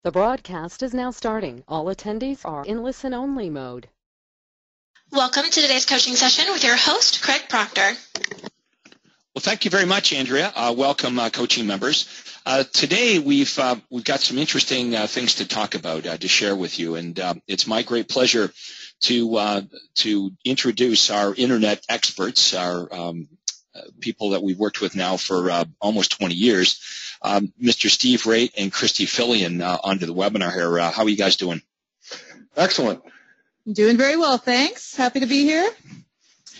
The broadcast is now starting. All attendees are in listen-only mode. Welcome to today's coaching session with your host, Craig Proctor. Well, thank you very much, Andrea. Welcome, coaching members. Today, we've got some interesting things to talk about, to share with you, and it's my great pleasure to introduce our internet experts, our people that we've worked with now for almost 20 years, Mr. Steve Raitt and Christy Fillion onto the webinar here. How are you guys doing? Excellent. Doing very well, thanks. Happy to be here.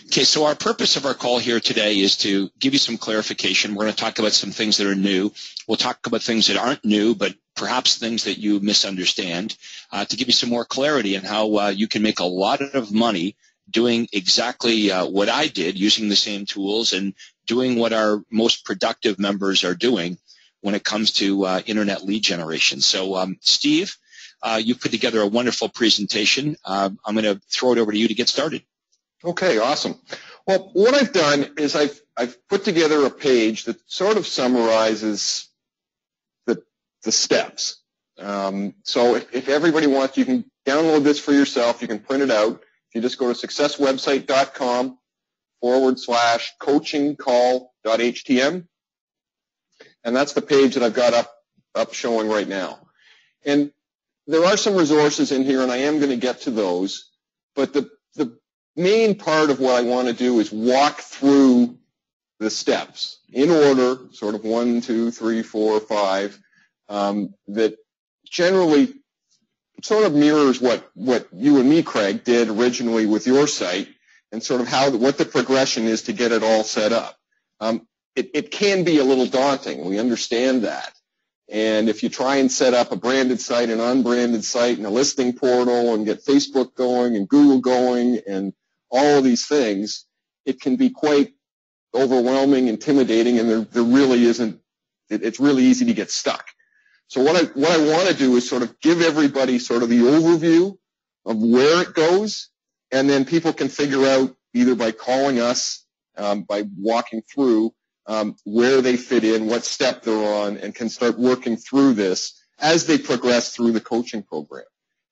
Okay, so our purpose of our call here today is to give you some clarification. We're going to talk about some things that are new. We'll talk about things that aren't new, but perhaps things that you misunderstand, to give you some more clarity on how you can make a lot of money doing exactly what I did, using the same tools and doing what our most productive members are doing when it comes to internet lead generation. So, Steve, you put together a wonderful presentation. I'm going to throw it over to you to get started. Okay, awesome. Well, what I've done is I've put together a page that sort of summarizes the steps. So if everybody wants, you can download this for yourself. You can print it out. If you just go to successwebsite.com/coachingcall.htm, and that's the page that I've got up showing right now. And there are some resources in here, and I am going to get to those, but the main part of what I want to do is walk through the steps in order, sort of 1, 2, 3, 4, 5, that generally sort of mirrors what you and me, Craig, did originally with your site, and sort of what the progression is to get it all set up. It can be a little daunting. We understand that. And if you try and set up a branded site, an unbranded site, and a listing portal, and get Facebook going and Google going and all of these things, it can be quite overwhelming, intimidating, and there really isn't. It's really easy to get stuck. So what I want to do is sort of give everybody sort of the overview of where it goes, and then people can figure out either by calling us, by walking through where they fit in, what step they're on, and can start working through this as they progress through the coaching program.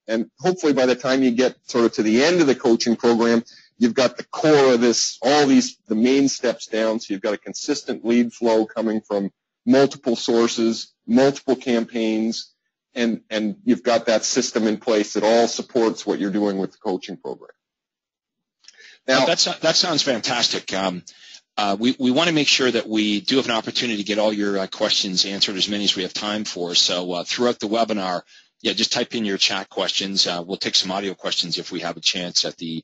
And hopefully by the time you get sort of to the end of the coaching program, you've got the core of this, the main steps down, so you've got a consistent lead flow coming from multiple sources, multiple campaigns, and you've got that system in place that all supports what you're doing with the coaching program. Now, that sounds fantastic. We want to make sure that we do have an opportunity to get all your questions answered, as many as we have time for. So throughout the webinar, just type in your chat questions. We'll take some audio questions if we have a chance at the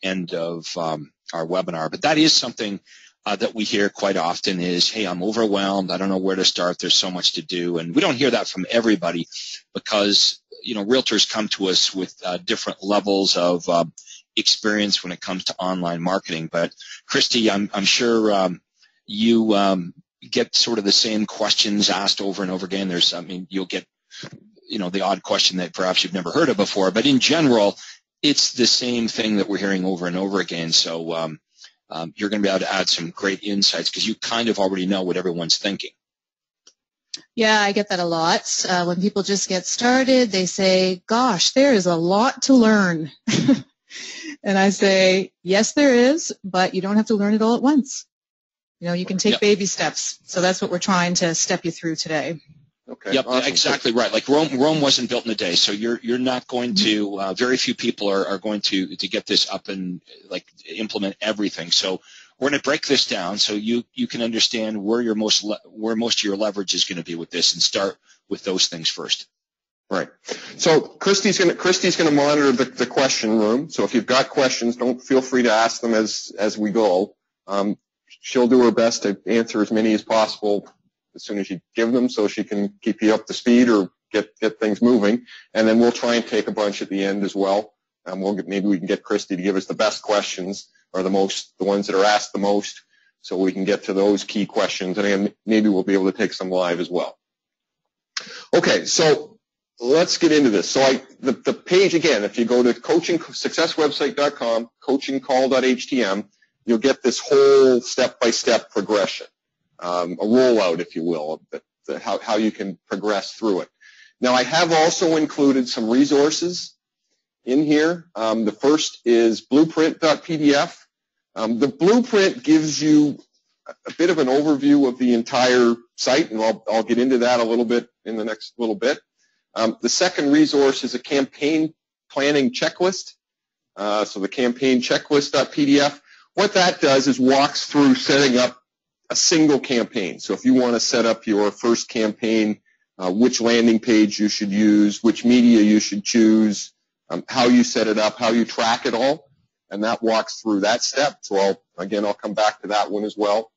end of our webinar. But that is something that we hear quite often is, hey, I'm overwhelmed. I don't know where to start. There's so much to do. And we don't hear that from everybody because, realtors come to us with different levels of experience when it comes to online marketing. But Christy, I'm sure you get sort of the same questions asked over and over again. You'll get, the odd question that perhaps you've never heard of before. But in general, it's the same thing that we're hearing over and over again. So you're going to be able to add some great insights because you kind of already know what everyone's thinking. Yeah, I get that a lot. When people just get started, they say, gosh, there is a lot to learn. And I say, yes, there is, but you don't have to learn it all at once. You can take baby steps. So that's what we're trying to step you through today. Okay. Yep, awesome. Exactly right. Like Rome wasn't built in a day, so you're not going to. Very few people are going to get this up and implement everything. So we're going to break this down so you can understand where most of your leverage is going to be with this, and start with those things first. Right. So Christy's going to monitor the question room. So if you've got questions, don't feel free to ask them as we go. She'll do her best to answer as many as possible as soon as you give them, so she can keep you up to speed or get things moving. And then we'll try and take a bunch at the end as well. Maybe we can get Christy to give us the best questions, or the ones that are asked the most, so we can get to those key questions. And again, maybe we'll be able to take some live as well. Okay, so let's get into this. So the page, again, if you go to successwebsite.com, coachingcall.htm, you'll get this whole step-by-step progression, a rollout, if you will, of how you can progress through it. Now, I have also included some resources in here. The first is blueprint.pdf. The blueprint gives you a bit of an overview of the entire site, and I'll get into that a little bit in the next little bit. The second resource is a campaign planning checklist. So the campaign checklist.pdf. What that does is walks through setting up a single campaign. So if you want to set up your first campaign, which landing page you should use, which media you should choose, how you set it up, how you track it all, and that walks through that step. So I'll come back to that one as well.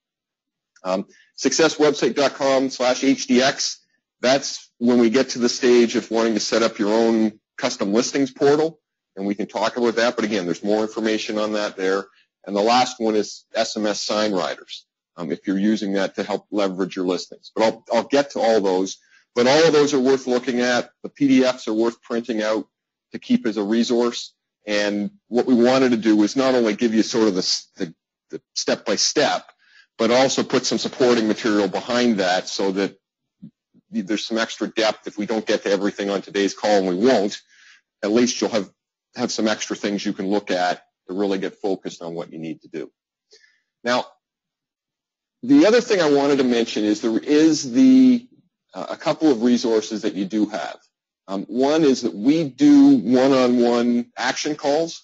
Successwebsite.com/HDX. That's when we get to the stage of wanting to set up your own custom listings portal, and we can talk about that. But again, there's more information on that there. And the last one is SMS sign writers, if you're using that to help leverage your listings. But I'll get to all those. But all of those are worth looking at. The PDFs are worth printing out to keep as a resource. And what we wanted to do was not only give you sort of the step-by-step, but also put some supporting material behind that so that there's some extra depth. If we don't get to everything on today's call, and we won't, at least you'll have some extra things you can look at to really get focused on what you need to do. Now, the other thing I wanted to mention is there is a couple of resources that you do have. One is that we do one-on-one action calls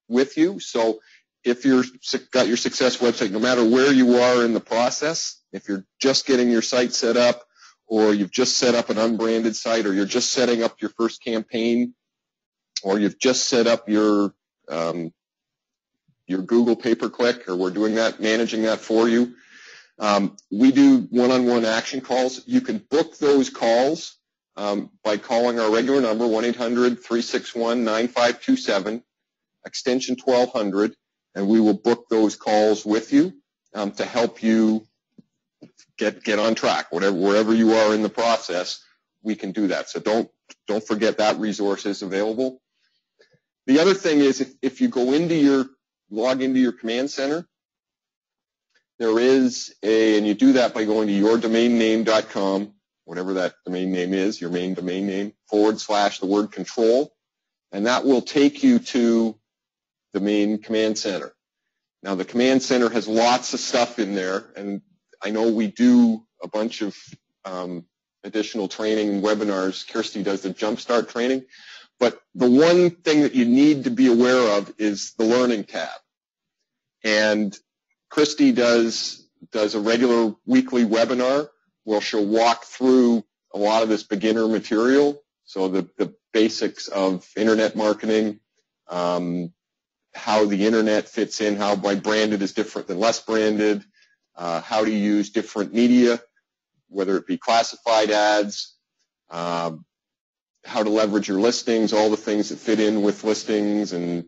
with you. So if you've got your Success website, no matter where you are in the process, if you're just getting your site set up, or you've just set up an unbranded site, or you're just setting up your first campaign, or you've just set up your Google pay-per-click, or we're doing that, managing that for you. We do one-on-one action calls. You can book those calls by calling our regular number, 1-800-361-9527, extension 1200, and we will book those calls with you to help you get on track. Wherever you are in the process, we can do that. So don't forget that resource is available. The other thing is if you log into your command center, there is and you do that by going to yourdomainname.com, whatever that domain name is, your main domain name, / the word control, and that will take you to the main command center. Now, the command center has lots of stuff in there, and I know we do a bunch of additional training and webinars. Kirsty does the Jumpstart training, but the one thing that you need to be aware of is the Learning tab. And Kirsty does a regular weekly webinar where she'll walk through a lot of this beginner material, so the basics of internet marketing, how the internet fits in, how by branded is different than less branded, how to use different media, whether it be classified ads, how to leverage your listings, all the things that fit in with listings and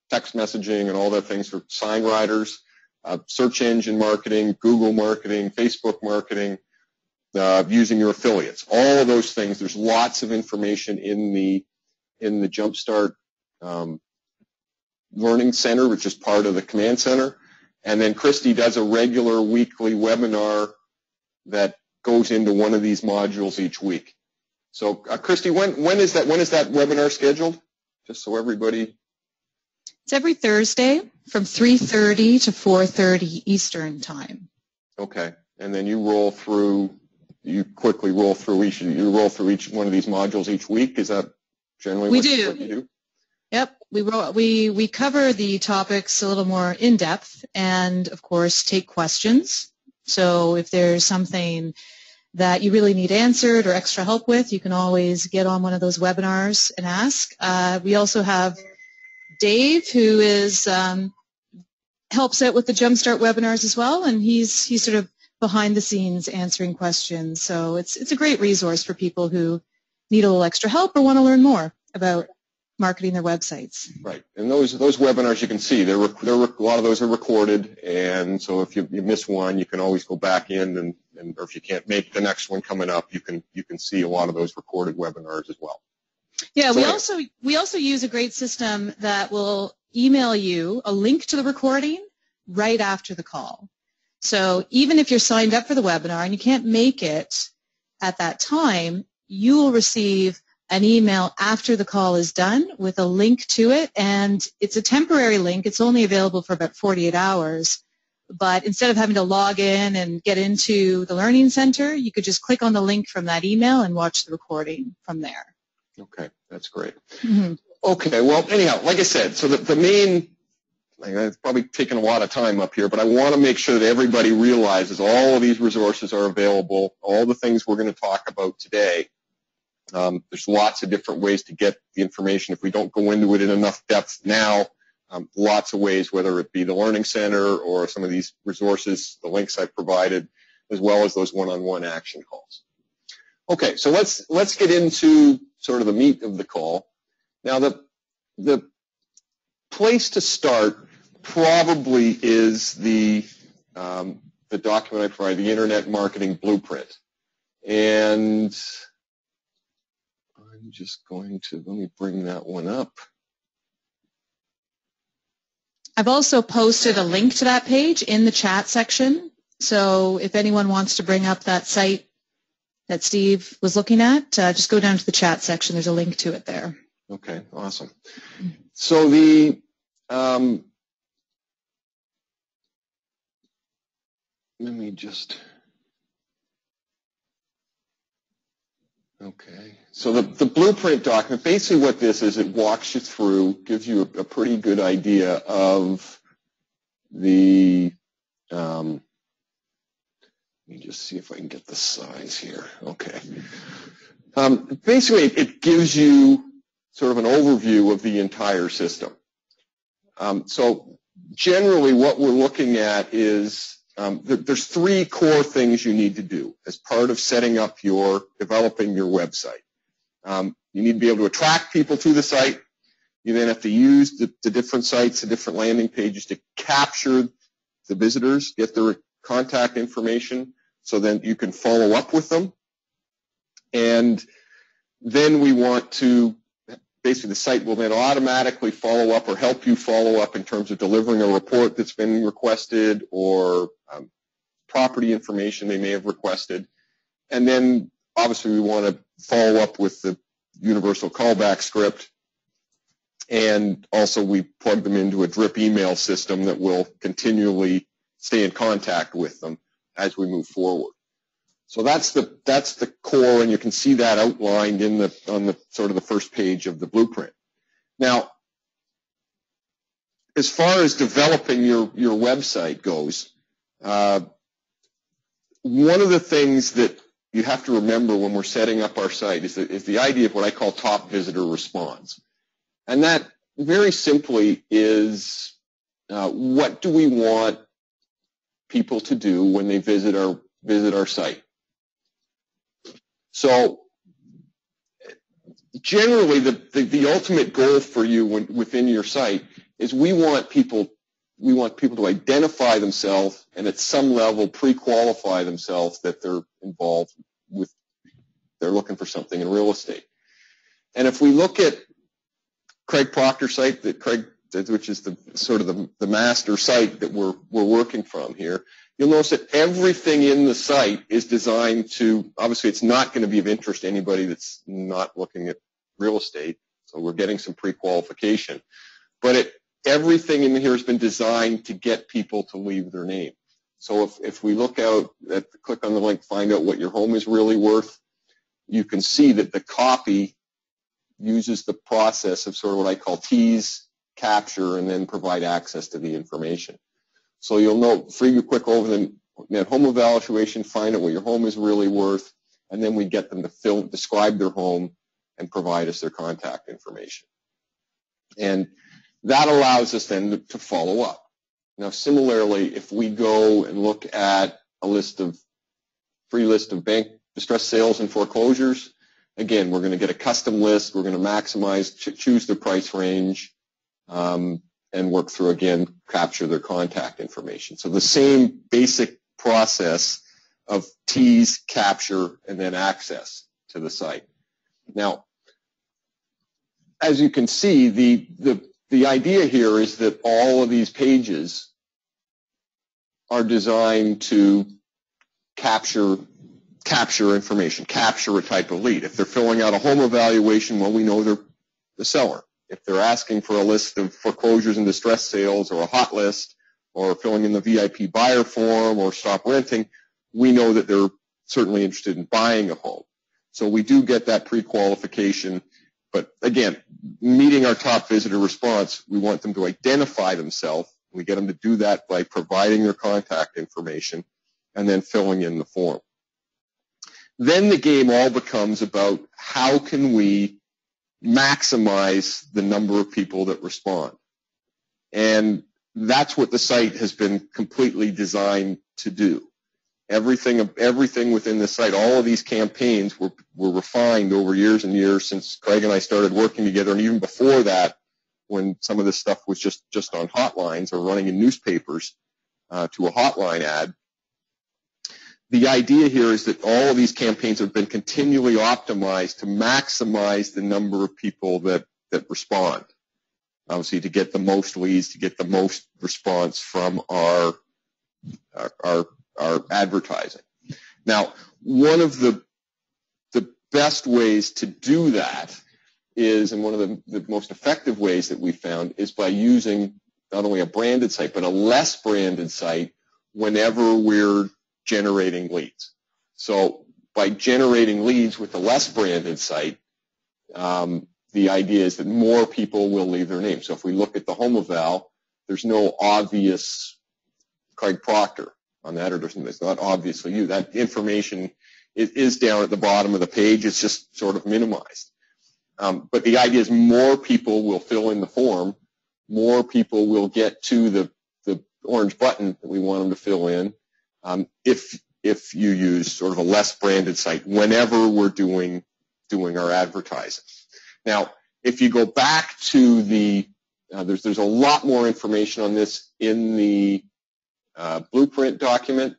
text messaging and all the things for sign writers, search engine marketing, Google marketing, Facebook marketing, using your affiliates, all of those things. There's lots of information in the Jumpstart Learning Center, which is part of the Command Center. And then Kirsty does a regular weekly webinar that goes into one of these modules each week. So, Kirsty, when is that webinar scheduled? Just so everybody. It's every Thursday from 3:30 to 4:30 Eastern time. Okay, and then you quickly roll through each one of these modules each week. Is that generally what you do? Yep, we cover the topics a little more in depth, and of course take questions. So if there's something that you really need answered or extra help with, you can always get on one of those webinars and ask. We also have Dave, who helps out with the Jumpstart webinars as well, and he's sort of behind the scenes answering questions. So it's a great resource for people who need a little extra help or want to learn more about marketing their websites. Right, and those webinars, you can see a lot of those are recorded, and so if you miss one, you can always go back in, and or if you can't make the next one coming up, you can see a lot of those recorded webinars as well. Yeah, so we also use a great system that will email you a link to the recording right after the call. So even if you're signed up for the webinar and you can't make it at that time, you will receive an email after the call is done with a link to it, and it's a temporary link. It's only available for about 48 hours. But instead of having to log in and get into the Learning Center, you could just click on the link from that email and watch the recording from there. Okay, that's great. Mm-hmm. Okay, well, anyhow, like I said, so the main, it's probably taken a lot of time up here, but I want to make sure that everybody realizes all of these resources are available, all the things we're going to talk about today. There's lots of different ways to get the information. If we don't go into it in enough depth now, lots of ways, whether it be the Learning Center or some of these resources, the links I've provided, as well as those one-on-one action calls. Okay, so let's get into sort of the meat of the call. Now, the place to start probably is the document I provided, the Internet Marketing Blueprint. And I'm just going to, let me bring that one up. I've also posted a link to that page in the chat section. So if anyone wants to bring up that site that Steve was looking at, just go down to the chat section. There's a link to it there. Okay, awesome. So the let me just, okay. So the blueprint document, basically what this is, it walks you through, gives you a pretty good idea of the, let me just see if I can get the size here. Okay. Basically, it gives you sort of an overview of the entire system. So generally what we're looking at is there's three core things you need to do as part of setting up developing your website. You need to be able to attract people to the site. You then have to use the different sites, the different landing pages to capture the visitors, get their contact information, so then you can follow up with them. And then we want to, basically the site will then automatically follow up or help you follow up in terms of delivering a report that's been requested or property information they may have requested. And then obviously we want to follow up with the universal callback script. And also we plug them into a drip email system that will continually stay in contact with them as we move forward. So that's the core, and you can see that outlined on the sort of the first page of the blueprint. Now, as far as developing your website goes, one of the things that you have to remember when we're setting up our site is the idea of what I call top visitor response. And that very simply is what do we want people to do when they visit our site. So generally the ultimate goal for you within your site is we want people to identify themselves and at some level pre-qualify themselves that they're involved with, they're looking for something in real estate. And if we look at Craig Proctor's site, which is the master site that we're working from here, you'll notice that everything in the site is designed to, obviously it's not going to be of interest to anybody that's not looking at real estate, so we're getting some pre-qualification. But everything in here has been designed to get people to leave their name. So if we look click on the link, find out what your home is really worth, you can see that the copy uses the process of sort of what I call tease, capture, and then provide access to the information. So you'll know, free quick over the home evaluation, find out what your home is really worth, and then we get them to describe their home and provide us their contact information. And that allows us then to follow up. Now, similarly, if we go and look at a free list of bank distress sales and foreclosures, again, we're going to get a custom list. We're going to maximize, choose the price range, and work through, again, capture their contact information. So the same basic process of tease, capture, and then access to the site. Now, as you can see, the idea here is that all of these pages are designed to capture capture information, capture a type of lead. If they're filling out a home evaluation, well, we know they're the seller. If they're asking for a list of foreclosures and distress sales or a hot list or filling in the VIP buyer form or stop renting, we know that they're certainly interested in buying a home. So we do get that pre-qualification. But again, meeting our top visitor response, we want them to identify themselves. We get them to do that by providing their contact information and then filling in the form. Then the game all becomes about how can we maximize the number of people that respond. And that's what the site has been completely designed to do. Everything within the site, all of these campaigns were refined over years and years since Craig and I started working together, and even before that, when some of this stuff was just on hotlines or running in newspapers to a hotline ad. The idea here is that all of these campaigns have been continually optimized to maximize the number of people that respond. Obviously, to get the most leads, to get the most response from our advertising. Now, one of the best ways to do that is, and one of the most effective ways that we found, is by using not only a branded site, but a less branded site whenever we're generating leads. So by generating leads with a less branded site, the idea is that more people will leave their name. So if we look at the home eval, there's no obvious Craig Proctor on that, or it's not obviously you. That information is down at the bottom of the page. It's just sort of minimized. But the idea is more people will fill in the form, more people will get to the orange button that we want them to fill in, if you use sort of a less branded site whenever we're doing our advertising. Now, if you go back to the there's a lot more information on this in the blueprint document.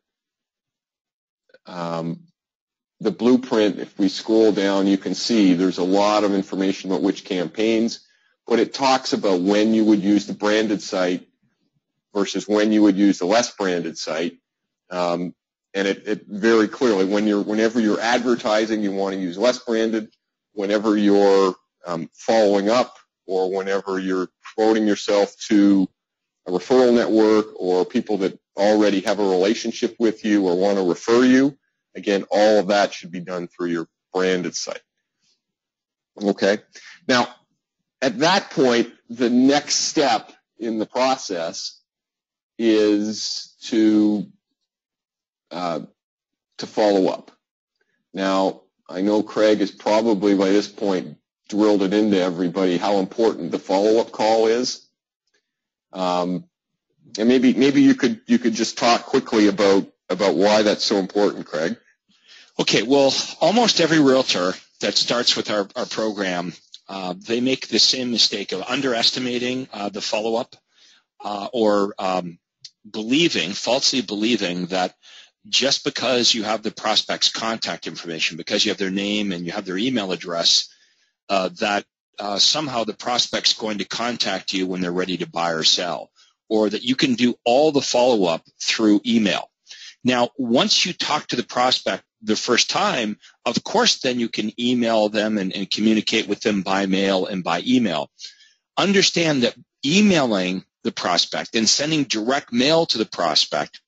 The blueprint, if we scroll down, you can see there's a lot of information about which campaigns, but it talks about when you would use the branded site versus when you would use the less branded site. And it very clearly, whenever you're advertising, you want to use less branded. Whenever you're following up, or whenever you're promoting yourself to a referral network or people that already have a relationship with you or want to refer you, again, all of that should be done through your branded site. Okay. Now, at that point, the next step in the process is to follow up. Now, I know Craig has probably by this point drilled it into everybody how important the follow-up call is. And maybe you could just talk quickly about why that's so important, Craig. Okay, well, almost every realtor that starts with our program, they make the same mistake of underestimating the follow-up or falsely believing that just because you have the prospect's contact information, because you have their name and you have their email address, that somehow the prospect's going to contact you when they're ready to buy or sell, or that you can do all the follow-up through email. Now, once you talk to the prospect the first time, of course, then you can email them and communicate with them by mail and by email. Understand that emailing the prospect and sending direct mail to the prospect,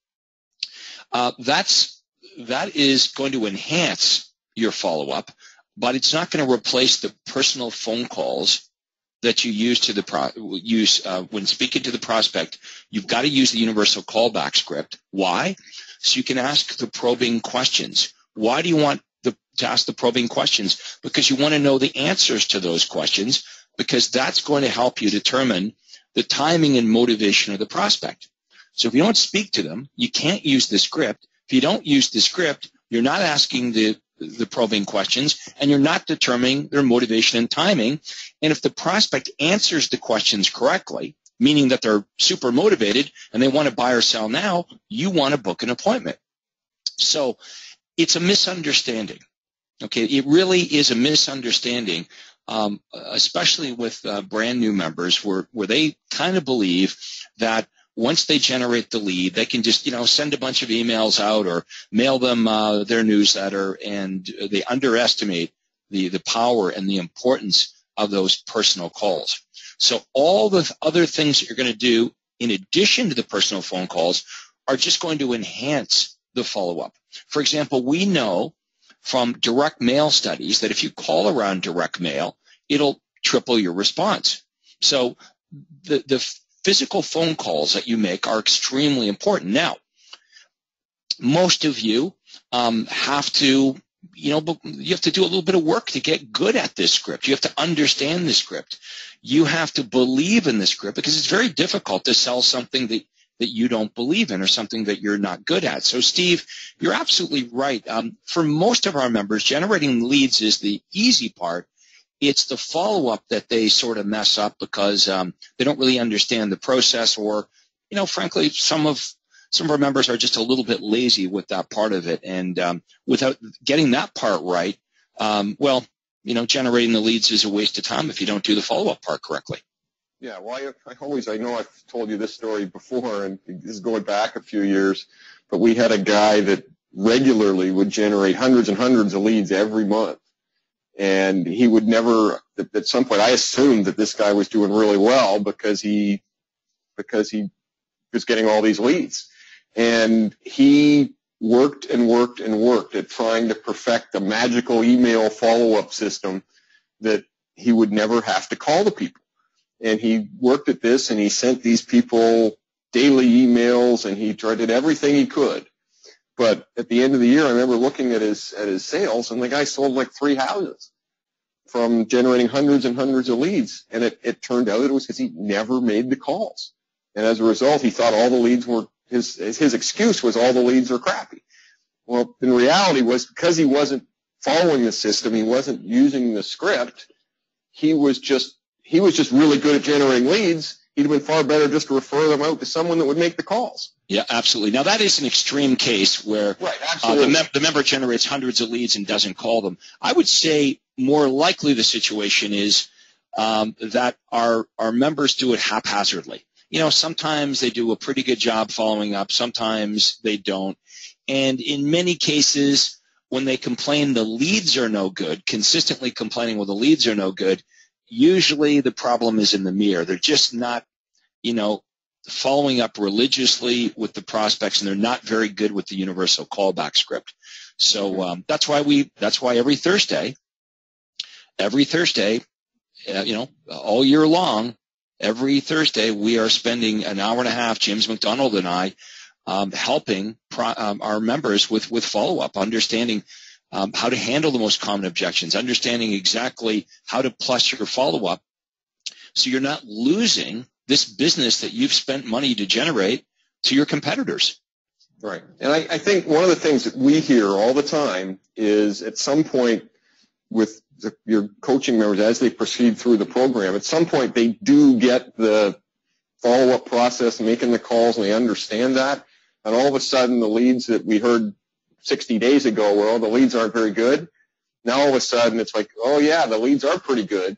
that is going to enhance your follow-up, but it's not going to replace the personal phone calls that you use when speaking to the prospect. You've got to use the universal callback script. Why? So you can ask the probing questions. Why do you want to ask the probing questions? Because you want to know the answers to those questions, because that's going to help you determine the timing and motivation of the prospect. So if you don't speak to them, you can't use the script. If you don't use the script, you're not asking the probing questions, and you're not determining their motivation and timing. And if the prospect answers the questions correctly, meaning that they're super motivated and they want to buy or sell now, you want to book an appointment. So it's a misunderstanding. Okay, it really is a misunderstanding, especially with brand new members, where they kind of believe that once they generate the lead, they can just, send a bunch of emails out or mail them their newsletter, and they underestimate the power and the importance of those personal calls. So all the other things that you're going to do in addition to the personal phone calls are just going to enhance the follow-up. For example, we know from direct mail studies that if you call around direct mail, it'll triple your response. So the physical phone calls that you make are extremely important. Now, most of you have to, you have to do a little bit of work to get good at this script. You have to understand the script. You have to believe in the script, because it's very difficult to sell something that you don't believe in or something that you're not good at. So, Steve, you're absolutely right. For most of our members, generating leads is the easy part. It's the follow-up that they sort of mess up because they don't really understand the process, or, frankly, some of our members are just a little bit lazy with that part of it. And without getting that part right, generating the leads is a waste of time if you don't do the follow-up part correctly. Yeah, well, I know I've told you this story before, and this is going back a few years, but we had a guy that regularly would generate hundreds and hundreds of leads every month. And he would never, at some point, I assumed that this guy was doing really well because he was getting all these leads. And he worked and worked and worked at trying to perfect a magical email follow-up system that he would never have to call the people. And he worked at this, and he sent these people daily emails, and he did everything he could. But at the end of the year, I remember looking at his sales, and the guy sold like 3 houses from generating hundreds and hundreds of leads. And it turned out it was because he never made the calls. And as a result, he thought all the leads were, his excuse was all the leads are crappy. Well, in reality was because he wasn't following the system, he wasn't using the script, he was just really good at generating leads. He'd have been far better just to refer them out to someone that would make the calls. Yeah, absolutely. Now, that is an extreme case where the member generates hundreds of leads and doesn't call them. I would say more likely the situation is that our members do it haphazardly. Sometimes they do a pretty good job following up. Sometimes they don't. And in many cases, when they complain the leads are no good, consistently complaining, well, the leads are no good, usually the problem is in the mirror. They're just not, following up religiously with the prospects, and they're not very good with the universal callback script. So that's why every Thursday, all year long, every Thursday we are spending an hour and a half, James McDonald and I, helping our members with follow-up, understanding how to handle the most common objections, understanding exactly how to plus your follow-up so you're not losing this business that you've spent money to generate to your competitors. Right. And I think one of the things that we hear all the time is at some point with your coaching members, as they proceed through the program, at some point they do get the follow-up process, making the calls, and they understand that. And all of a sudden the leads that we heard 60 days ago where all the leads aren't very good, now all of a sudden it's like, oh yeah, the leads are pretty good.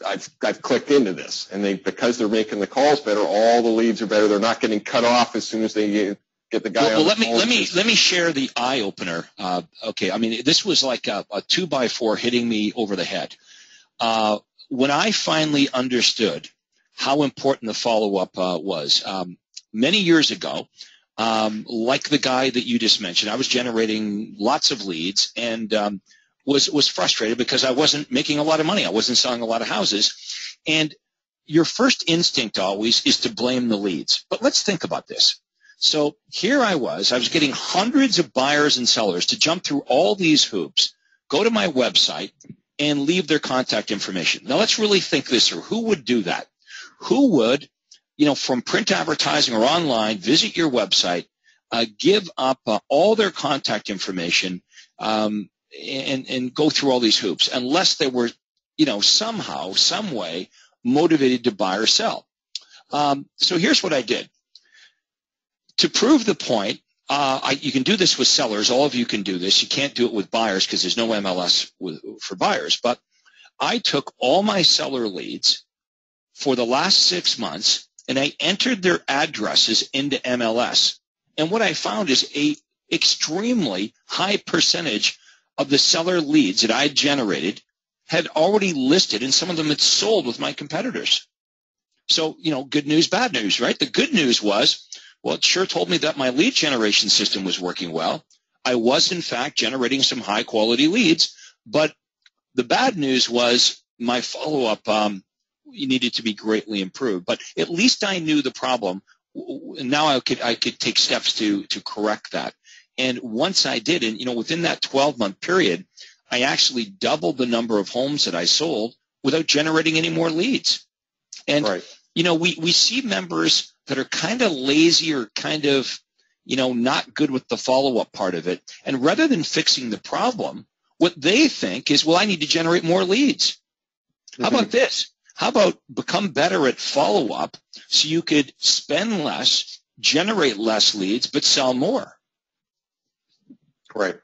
I've clicked into this, and because they're making the calls better, all the leads are better. They're not getting cut off as soon as they get the guy. Well, let me share the eye opener. Okay, I mean, this was like a 2x4 hitting me over the head. When I finally understood how important the follow-up was, many years ago, like the guy that you just mentioned, I was generating lots of leads and was frustrated because I wasn't making a lot of money. I wasn't selling a lot of houses. And your first instinct always is to blame the leads. But let's think about this. So here I was getting hundreds of buyers and sellers to jump through all these hoops, go to my website, and leave their contact information. Now let's really think this through. Who would do that? Who would, from print advertising or online, visit your website, give up all their contact information, and go through all these hoops, unless they were, somehow, some way motivated to buy or sell. So here's what I did. To prove the point, you can do this with sellers. All of you can do this. You can't do it with buyers because there's no MLS for buyers. But I took all my seller leads for the last 6 months, and I entered their addresses into MLS. And what I found is a extremely high percentage of the seller leads that I generated had already listed, and some of them had sold with my competitors. So, good news, bad news, right? The good news was, well, it sure told me that my lead generation system was working well. I was, in fact, generating some high-quality leads, but the bad news was my follow-up needed to be greatly improved. But at least I knew the problem. Now I could take steps to correct that. And once I did, and within that 12-month period, I actually doubled the number of homes that I sold without generating any more leads. And, right. We see members that are kind of lazy or kind of, not good with the follow-up part of it. And rather than fixing the problem, what they think is, well, I need to generate more leads. How about this? How about become better at follow-up so you could spend less, generate less leads, but sell more? Right.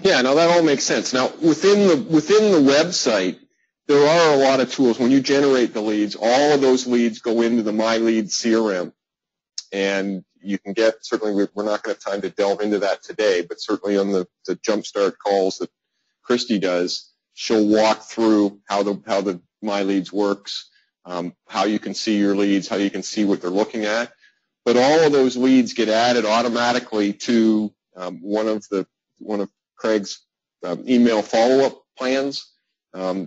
Yeah, no, that all makes sense. Now, within the website, there are a lot of tools. When you generate the leads, all of those leads go into the My Leads CRM. And you can get, certainly we're not going to have time to delve into that today, but certainly on the Jumpstart calls that Christy does, she'll walk through how the My Leads works, how you can see your leads, how you can see what they're looking at. But all of those leads get added automatically to one of Craig's email follow-up plans,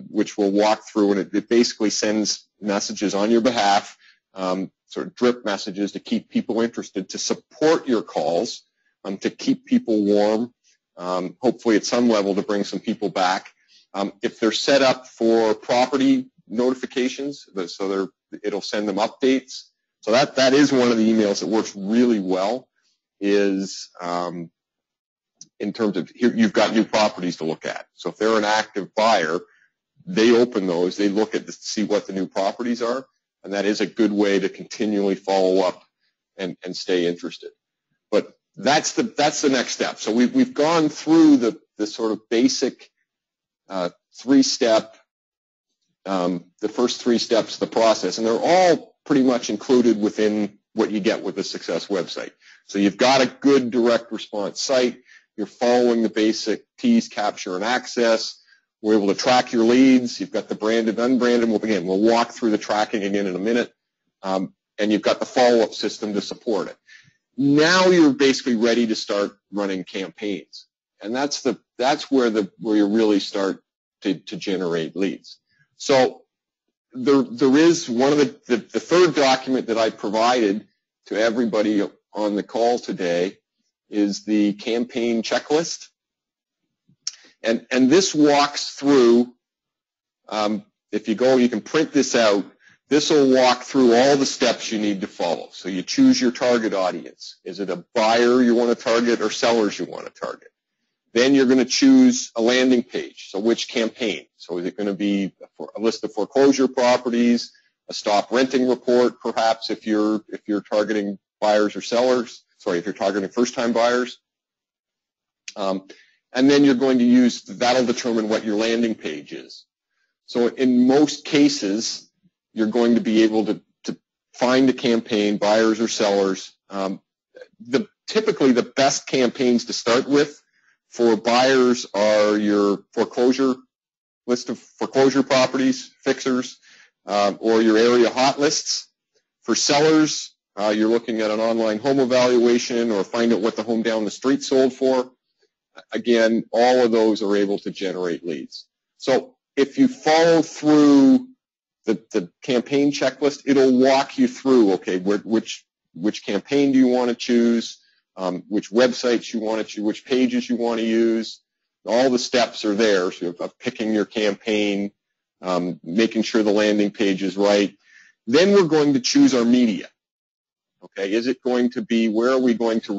which we'll walk through, and it basically sends messages on your behalf, sort of drip messages to keep people interested, to support your calls, to keep people warm, hopefully at some level to bring some people back. If they're set up for property notifications, so it'll send them updates. So that is one of the emails that works really well, is in terms of, here you've got new properties to look at. So if they're an active buyer, they open those, they look at to see what the new properties are, and that is a good way to continually follow up and stay interested. But that's the next step. So we've gone through the sort of basic three-step, the first three steps of the process, and they're all pretty much included within what you get with the Success website. So you've got a good direct response site. You're following the basic T's, capture and access. We're able to track your leads. You've got the branded, unbranded. We'll walk through the tracking again in a minute. And you've got the follow-up system to support it. Now you're basically ready to start running campaigns. And that's where you really start to generate leads. So there is one of the third document that I provided to everybody on the call today is the campaign checklist. And this walks through, if you go, you can print this out. This will walk through all the steps you need to follow. So you choose your target audience. Is it a buyer you want to target or sellers you want to target? Then you're going to choose a landing page. So which campaign? So is it going to be a list of foreclosure properties, a stop renting report, perhaps if you're targeting buyers or sellers? Sorry, if you're targeting first-time buyers. And then you're going to use, that'll determine what your landing page is. So in most cases, you're going to be able to find a campaign, buyers or sellers. Typically, the best campaigns to start with for buyers are your foreclosure, list of foreclosure properties, fixers, or your area hot lists. For sellers, you're looking at an online home evaluation or find out what the home down the street sold for. Again, all of those are able to generate leads. So if you follow through the campaign checklist, it'll walk you through, okay, which campaign do you want to choose, which websites you want to choose, which pages you want to use. All the steps are there, so of picking your campaign, making sure the landing page is right. Then we're going to choose our media. Okay, is it going to be, where are we going to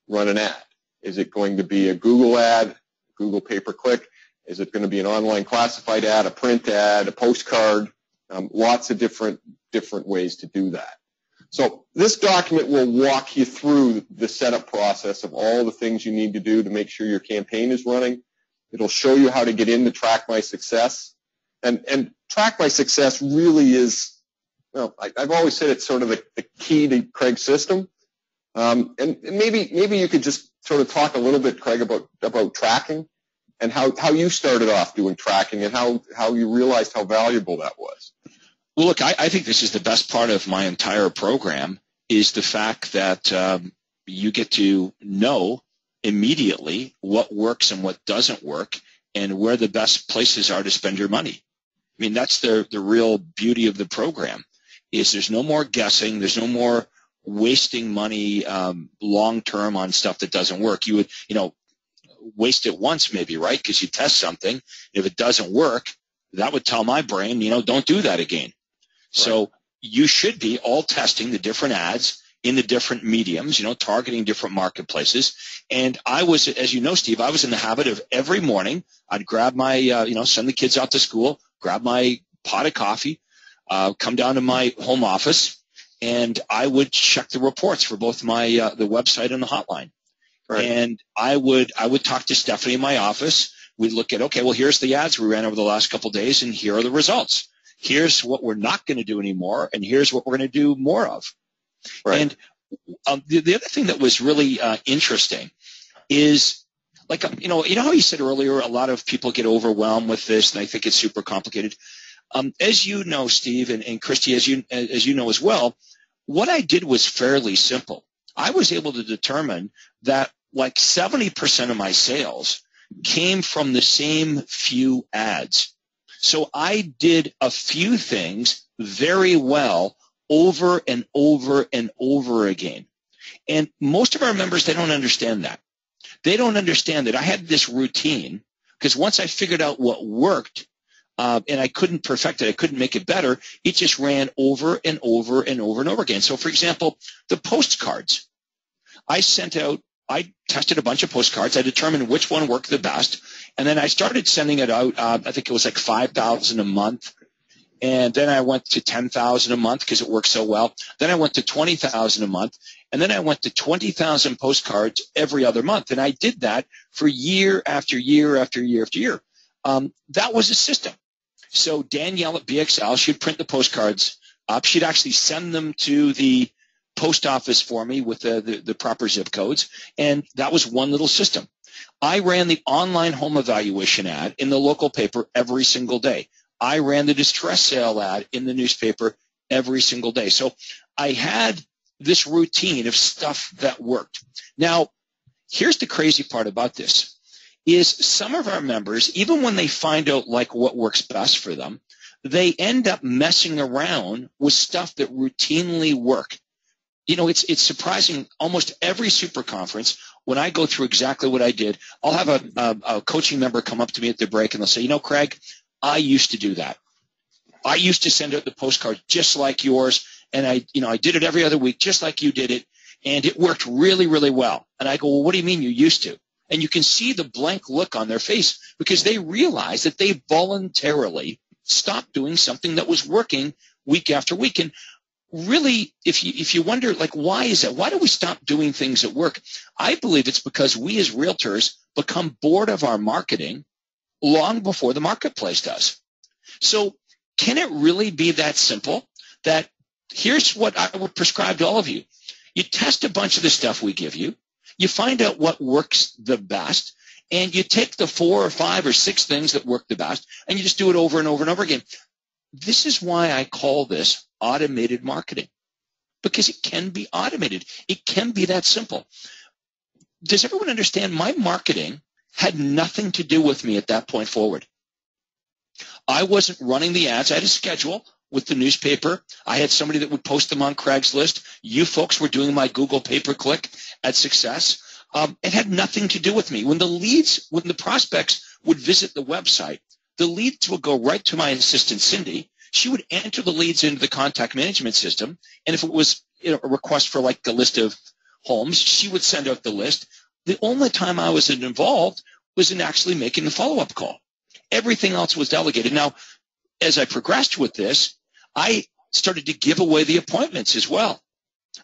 run an ad? Is it going to be a Google ad, Google pay-per-click? Is it going to be an online classified ad, a print ad, a postcard? Lots of different ways to do that. So this document will walk you through the setup process of all the things you need to do to make sure your campaign is running. It'll show you how to get into Track My Success. And Track My Success really is, Well, I've always said it's sort of the key to Craig's system. And maybe you could just sort of talk a little bit, Craig, about tracking and how you started off doing tracking and how you realized how valuable that was. Well, look, I think this is the best part of my entire program is the fact that you get to know immediately what works and what doesn't work and where the best places are to spend your money. I mean, that's the real beauty of the program is there's no more guessing. There's no more wasting money long-term on stuff that doesn't work. You would, waste it once maybe, right? Because you test something. If it doesn't work, that would tell my brain, don't do that again. Right. So you should be all testing the different ads in the different mediums, targeting different marketplaces. And I was, as you know, Steve, I was in the habit of every morning I'd grab my, send the kids out to school, grab my pot of coffee, come down to my home office, and I would check the reports for both my the website and the hotline. Right. And I would talk to Stephanie in my office. We'd look at, okay, well, here's the ads we ran over the last couple of days, and here are the results. Here's what we're not going to do anymore, and here's what we're going to do more of. Right. And the other thing that was really interesting is, like, how you said earlier, a lot of people get overwhelmed with this, and I think it's super complicated. As you know, Steve, and Christy, as you know as well, what I did was fairly simple. I was able to determine that like 70% of my sales came from the same few ads. So I did a few things very well over and over and over again. And most of our members, they don't understand that. They don't understand that I had this routine because once I figured out what worked, and I couldn't perfect it, I couldn't make it better, it just ran over and over and over and over again. So, for example, the postcards. I tested a bunch of postcards. I determined which one worked the best. And then I started sending it out. I think it was like 5,000 a month. And then I went to 10,000 a month because it worked so well. Then I went to 20,000 a month. And then I went to 20,000 postcards every other month. And I did that for year after year after year after year. That was a system. So Danielle at BXL, she'd print the postcards up. She'd actually send them to the post office for me with the proper zip codes. And that was one little system. I ran the online home evaluation ad in the local paper every single day. I ran the distress sale ad in the newspaper every single day. So I had this routine of stuff that worked. Now, here's the crazy part about this is some of our members, even when they find out like what works best for them, they end up messing around with stuff that routinely work. It's surprising. Almost every super conference, when I go through exactly what I did, I'll have a coaching member come up to me at the break and they'll say, Craig, I used to do that. I used to send out the postcard just like yours, and I did it every other week just like you did it, and it worked really, really well. And I go, well, what do you mean you used to? And you can see the blank look on their face because they realize that they voluntarily stopped doing something that was working week after week. And really, if you wonder, like, why is that? Why do we stop doing things that work? I believe it's because we as realtors become bored of our marketing long before the marketplace does. So can it really be that simple that here's what I would prescribe to all of you. You test a bunch of the stuff we give you. You find out what works the best, and you take the 4 or 5 or 6 things that work the best, and you just do it over and over and over again. This is why I call this automated marketing, because it can be automated. It can be that simple. Does everyone understand? My marketing had nothing to do with me at that point forward. I wasn't running the ads. I had a schedule with the newspaper. I had somebody that would post them on Craigslist. You folks were doing my Google pay-per-click at Success. It had nothing to do with me. When the prospects would visit the website, the leads would go right to my assistant, Cindy. She would enter the leads into the contact management system. And if it was a request for like the list of homes, she would send out the list. The only time I was involved was in actually making the follow-up call. Everything else was delegated. Now, as I progressed with this, I started to give away the appointments as well.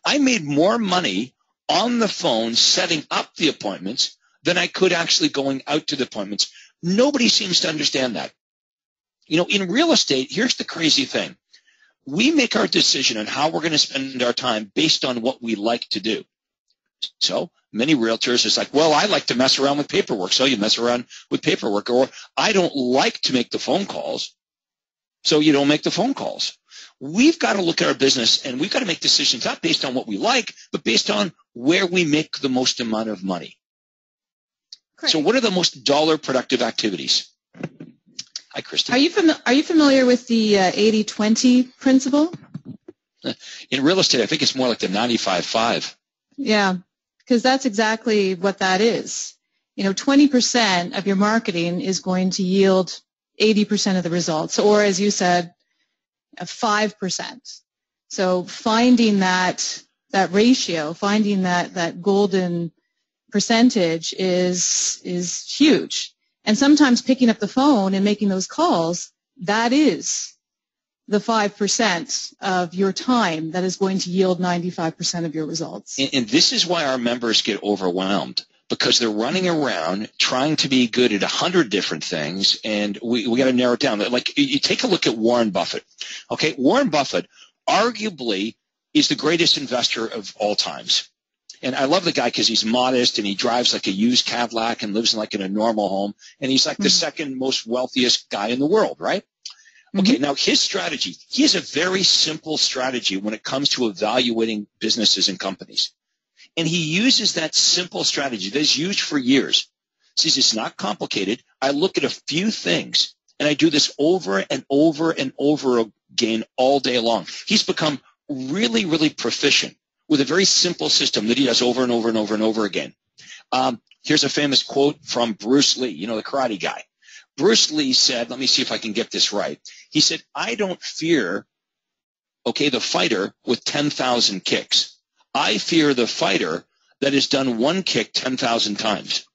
I made more money on the phone setting up the appointments than I could actually going out to the appointments. Nobody seems to understand that. In real estate, here's the crazy thing. we make our decision on how we're going to spend our time based on what we like to do. So many realtors is like, well, I like to mess around with paperwork. So you mess around with paperwork. Or I don't like to make the phone calls. So you don't make the phone calls. We've got to look at our business and we've got to make decisions not based on what we like, but based on where we make the most amount of money. Great. So what are the most dollar productive activities? Hi, Christy. Are you familiar with the 80-20 principle? In real estate, I think it's more like the 95-5. Yeah, because that's exactly what that is. 20% of your marketing is going to yield 80% of the results, or as you said, 5%. So finding that ratio, finding that golden percentage is huge. And sometimes picking up the phone and making those calls, that is the 5% of your time that is going to yield 95% of your results. And this is why our members get overwhelmed, because they're running around trying to be good at 100 different things, and we got to narrow it down. Like, you take a look at Warren Buffett. Okay, Warren Buffett arguably is the greatest investor of all times. And I love the guy because he's modest and he drives like a used Cadillac and lives in a normal home. And he's like the second most wealthiest guy in the world, right? Okay, now his strategy, he has a very simple strategy when it comes to evaluating businesses and companies. And he uses that simple strategy that is used for years. Says it's not complicated. I look at a few things and I do this over and over and over again all day long. He's become really, really proficient with a very simple system that he does over and over and over and over again. Here's a famous quote from Bruce Lee, the karate guy. Bruce Lee said, let me see if I can get this right. He said, I don't fear, the fighter with 10,000 kicks. I fear the fighter that has done one kick 10,000 times.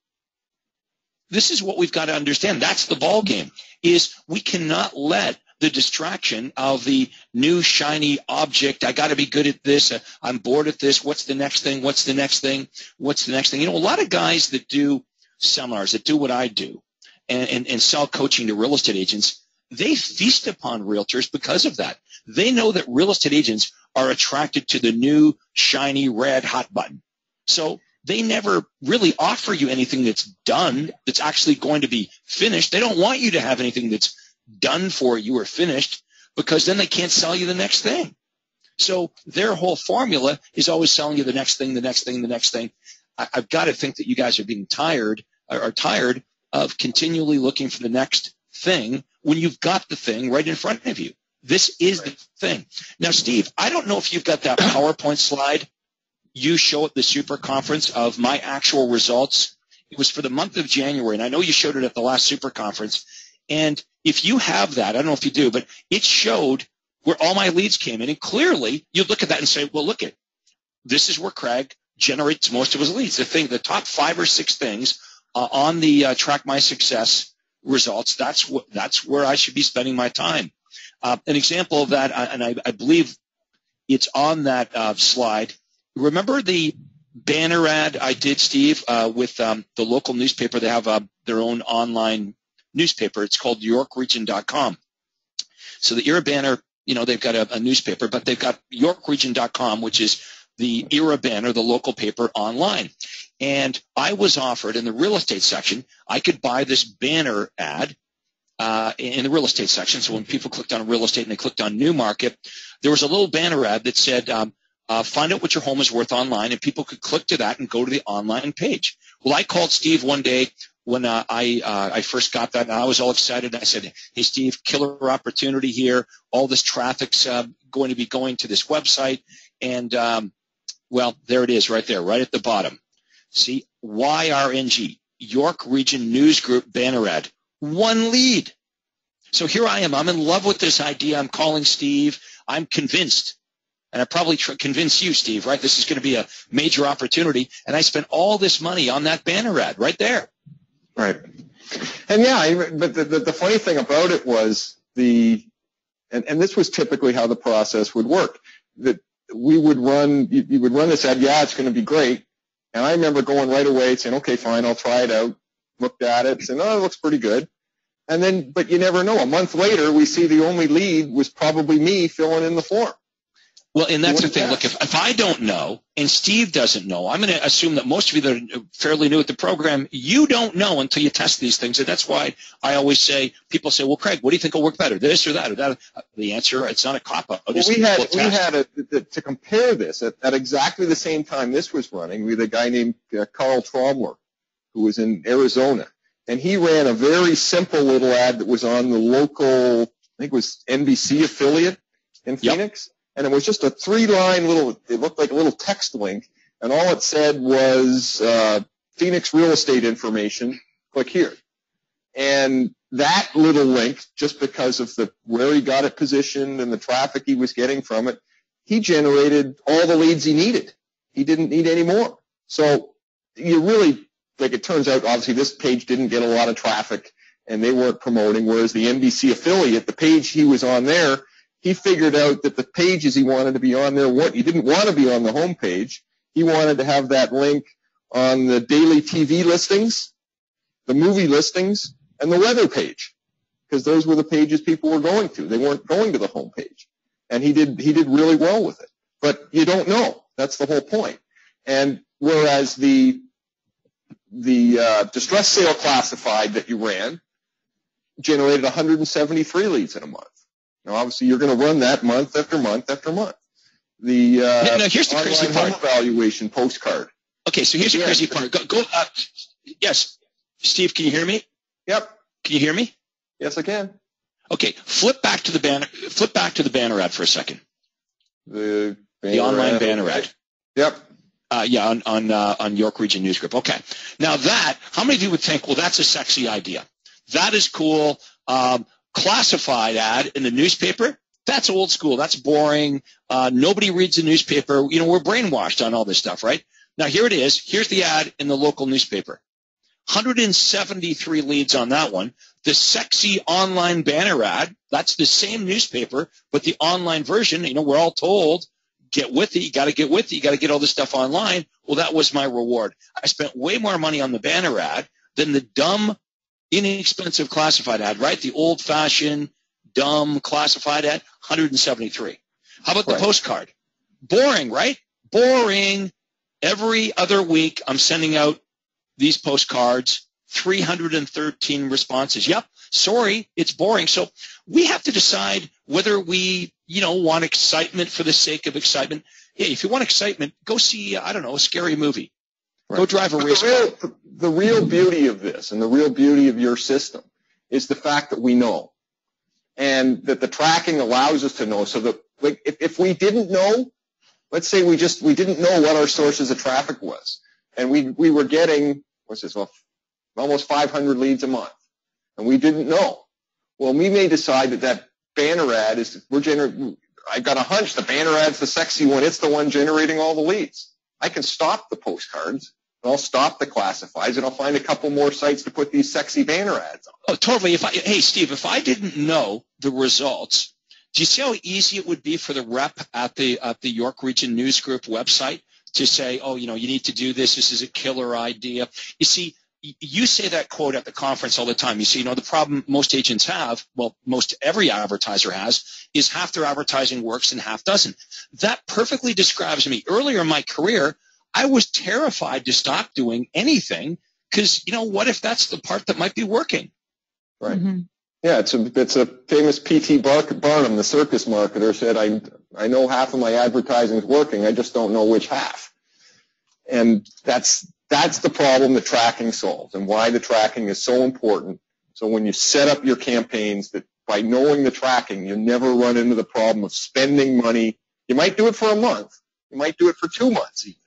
This is what we've got to understand. That's the ball game, is we cannot let the distraction of the new shiny object. I got to be good at this. I'm bored at this. What's the next thing? What's the next thing? What's the next thing? A lot of guys that do seminars, that do what I do and sell coaching to real estate agents, they feast upon realtors because of that. They know that real estate agents are attracted to the new shiny red hot button. So they never really offer you anything that's done, that's actually going to be finished. They don't want you to have anything that's done for you or finished, because then they can't sell you the next thing. So their whole formula is always selling you the next thing, the next thing, the next thing. I've got to think that you guys are being tired of continually looking for the next thing when you've got the thing right in front of you. This is the thing. Now, Steve, I don't know if you've got that PowerPoint slide you show at the super conference of my actual results. It was for the month of January, and I know you showed it at the last super conference. And if you have that, I don't know if you do, but it showed where all my leads came in. And clearly, you look at that and say, well, look at this is where Craig generates most of his leads. The top 5 or 6 things on the Track My Success results, that's where I should be spending my time. An example of that, and I believe it's on that slide. Remember the banner ad I did, Steve, with the local newspaper? They have their own online newspaper. It's called YorkRegion.com. So the ERA banner, they've got a newspaper, but they've got YorkRegion.com, which is the ERA banner, the local paper online. And I was offered in the real estate section, I could buy this banner ad in the real estate section. So when people clicked on real estate and they clicked on new market, there was a little banner ad that said, find out what your home is worth online, and people could click to that and go to the online page. Well, I called Steve one day when I first got that, and I was all excited. I said, hey, Steve, killer opportunity here. All this traffic's going to be going to this website. And, well, there it is right there, right at the bottom. See, YRNG, York Region News Group banner ad. 1 lead. So here I am. I'm in love with this idea. I'm calling Steve. I'm convinced. And I probably convince you, Steve, right? This is going to be a major opportunity. And I spent all this money on that banner ad right there. Right. And yeah, but the funny thing about it was and this was typically how the process would work, that you would run this ad, yeah, it's going to be great. And I remember going right away saying, okay, fine, I'll try it out. Looked at it, saying, oh, it looks pretty good. And then, but you never know. A month later, we see the only lead was probably me filling in the form. Well, and that's the thing. Look, if I don't know and Steve doesn't know, I'm going to assume that most of you that are fairly new at the program, you don't know until you test these things. And that's why I always say, people say, well, Craig, what do you think will work better, this or that or that? The answer, it's not a cop-out. Well, we had to compare this at exactly the same time this was running. We had a guy named Carl Tromler, who was in Arizona. And he ran a very simple little ad that was on the local, I think it was NBC affiliate in Phoenix. And it was just a 3-line little, it looked like a little text link. And all it said was Phoenix real estate information, click here. And that little link, just because of where he got it positioned and the traffic he was getting from it, he generated all the leads he needed. He didn't need any more. So you really, like it turns out, obviously this page didn't get a lot of traffic and they weren't promoting, whereas the NBC affiliate, the page he was on there, he figured out that the pages he wanted to be on there, he didn't want to be on the home page. He wanted to have that link on the daily TV listings, the movie listings, and the weather page, because those were the pages people were going to. They weren't going to the home page. And he did really well with it. But you don't know. That's the whole point. And whereas the distress sale classified that you ran generated 173 leads in a month. Now, obviously, you're going to run that month after month after month. Now, here's the crazy part. Home valuation postcard. Okay, so here's the crazy part. Yes, Steve, can you hear me? Yep. Can you hear me? Yes, I can. Okay, flip back to the banner ad for a second. The online banner ad. Yep. On York Region News Group. Okay. Now how many of you would think, well, that's a sexy idea? That is cool. Classified ad in the newspaper, that's old school. That's boring. Nobody reads the newspaper. We're brainwashed on all this stuff, right? Now, here it is. Here's the ad in the local newspaper. 173 leads on that one. The sexy online banner ad, that's the same newspaper, but the online version, we're all told, get with it. You got to get with it. You got to get all this stuff online. Well, that was my reward. I spent way more money on the banner ad than the dumb, inexpensive classified ad, right? The old-fashioned, dumb classified ad, 173. How about the postcard? Boring, right? Boring. Every other week, I'm sending out these postcards, 313 responses. Yep, sorry, it's boring. So we have to decide whether we, want excitement for the sake of excitement. Hey, if you want excitement, go see, a scary movie. Right. Go drive a race car. The real beauty of this and the real beauty of your system is the fact that we know, and that the tracking allows us to know. So that, like, if we didn't know, let's say we didn't know what our sources of traffic was, and we were getting almost 500 leads a month, and we didn't know. Well, we may decide that banner ad I've got a hunch the banner ad's the sexy one. It's the one generating all the leads. I can stop the postcards, and I'll stop the classifieds, and I'll find a couple more sites to put these sexy banner ads on. Oh, totally. Hey, Steve, if I didn't know the results, do you see how easy it would be for the rep at the York Region News Group website to say, oh, you need to do this. This is a killer idea. You see, you say that quote at the conference all the time. You see, the problem most agents have, well, most every advertiser has, is half their advertising works and half doesn't. That perfectly describes me. Earlier in my career, I was terrified to stop doing anything because, what if that's the part that might be working? Right. Mm-hmm. Yeah, it's a famous P.T. Barnum, the circus marketer, said, I know half of my advertising is working. I just don't know which half. And that's the problem that tracking solves, and why the tracking is so important. So when you set up your campaigns, that by knowing the tracking, you never run into the problem of spending money. You might do it for a month. You might do it for 2 months even.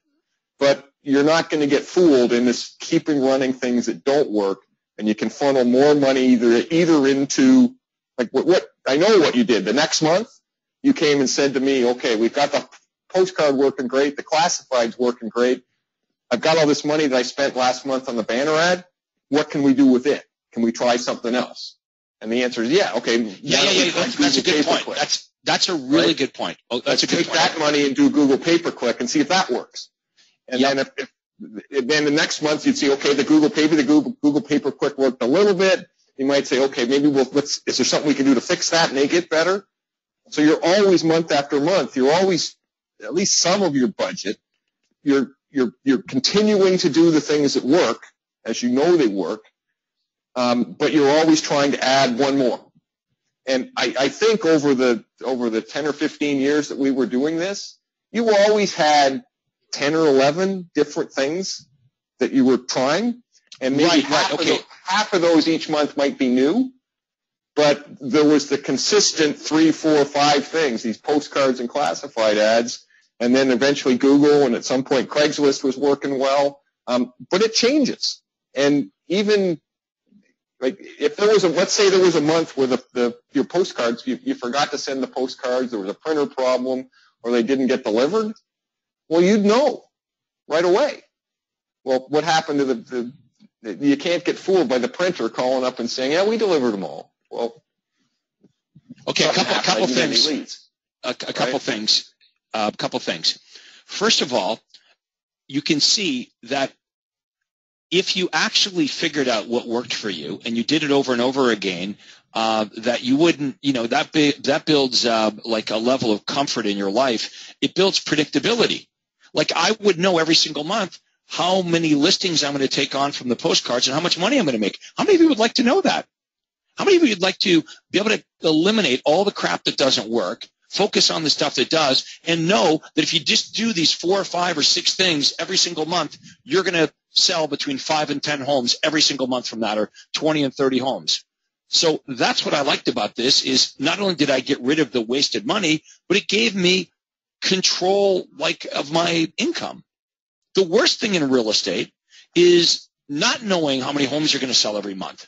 But you're not going to get fooled in this keeping running things that don't work, and you can funnel more money either into, like what I know what you did. The next month, you came and said to me, okay, we've got the postcard working great, the classifieds working great. I've got all this money that I spent last month on the banner ad. What can we do with it? Can we try something else? And the answer is okay. Yeah. That's a good point. That's a really good point. Oh, that's a good point. Take that money and do Google pay-per-click and see if that works. And then the next month you'd see, okay, the Google pay-per-click worked a little bit. you might say, okay, maybe is there something we can do to fix that and make it better? So you're always month after month, you're always, at least some of your budget, you're continuing to do the things that work, as you know they work, but you're always trying to add one more. And I think over the 10 or 15 years that we were doing this, you always had 10 or 11 different things that you were trying, and maybe half of those each month might be new, but there was the consistent 3, 4, 5 things, these postcards and classified ads, and then eventually Google, and at some point Craigslist was working well, but it changes. And even like if there was let's say there was a month where your postcards, you forgot to send the postcards, there was a printer problem, or they didn't get delivered, well, you'd know right away. Well, what happened to you can't get fooled by the printer calling up and saying, yeah, we delivered them all. Well, okay, a couple things. A couple things. First of all, you can see that if you actually figured out what worked for you and you did it over and over again, that you wouldn't, that builds like a level of comfort in your life. It builds predictability. Like I would know every single month how many listings I'm going to take on from the postcards and how much money I'm going to make. How many of you would like to know that? How many of you would like to be able to eliminate all the crap that doesn't work, focus on the stuff that does, and know that if you just do these 4 or 5 or 6 things every single month, you're going to sell between 5 and 10 homes every single month from that, or 20 and 30 homes. So that's what I liked about this is not only did I get rid of the wasted money, but it gave me control of my income. The worst thing in real estate is not knowing how many homes you're going to sell every month,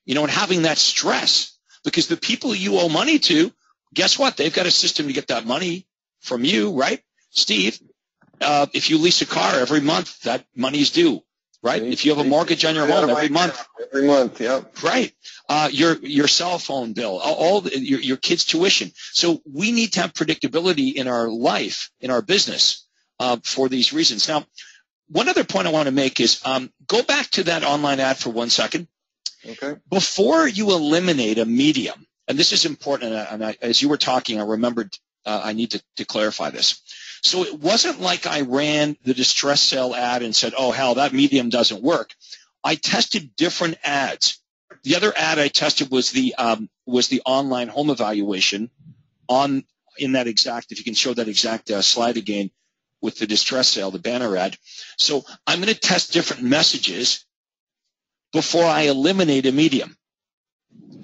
and having that stress, because the people you owe money to, guess what? They've got a system to get that money from you, right? Steve, if you lease a car every month, that money's due, right? If you have a mortgage on your home every month. Every month, yeah. Right. Your cell phone bill, your kids' tuition. So we need to have predictability in our life, in our business, for these reasons. Now, one other point I want to make is go back to that online ad for 1 second. Okay. Before you eliminate a medium, and this is important, and as you were talking, I remembered I need to clarify this. So it wasn't like I ran the distress sale ad and said, oh, hell, that medium doesn't work. I tested different ads. The other ad I tested was the online home evaluation in that exact, if you can show that exact slide again with the distress sale, the banner ad. So I'm going to test different messages before I eliminate a medium.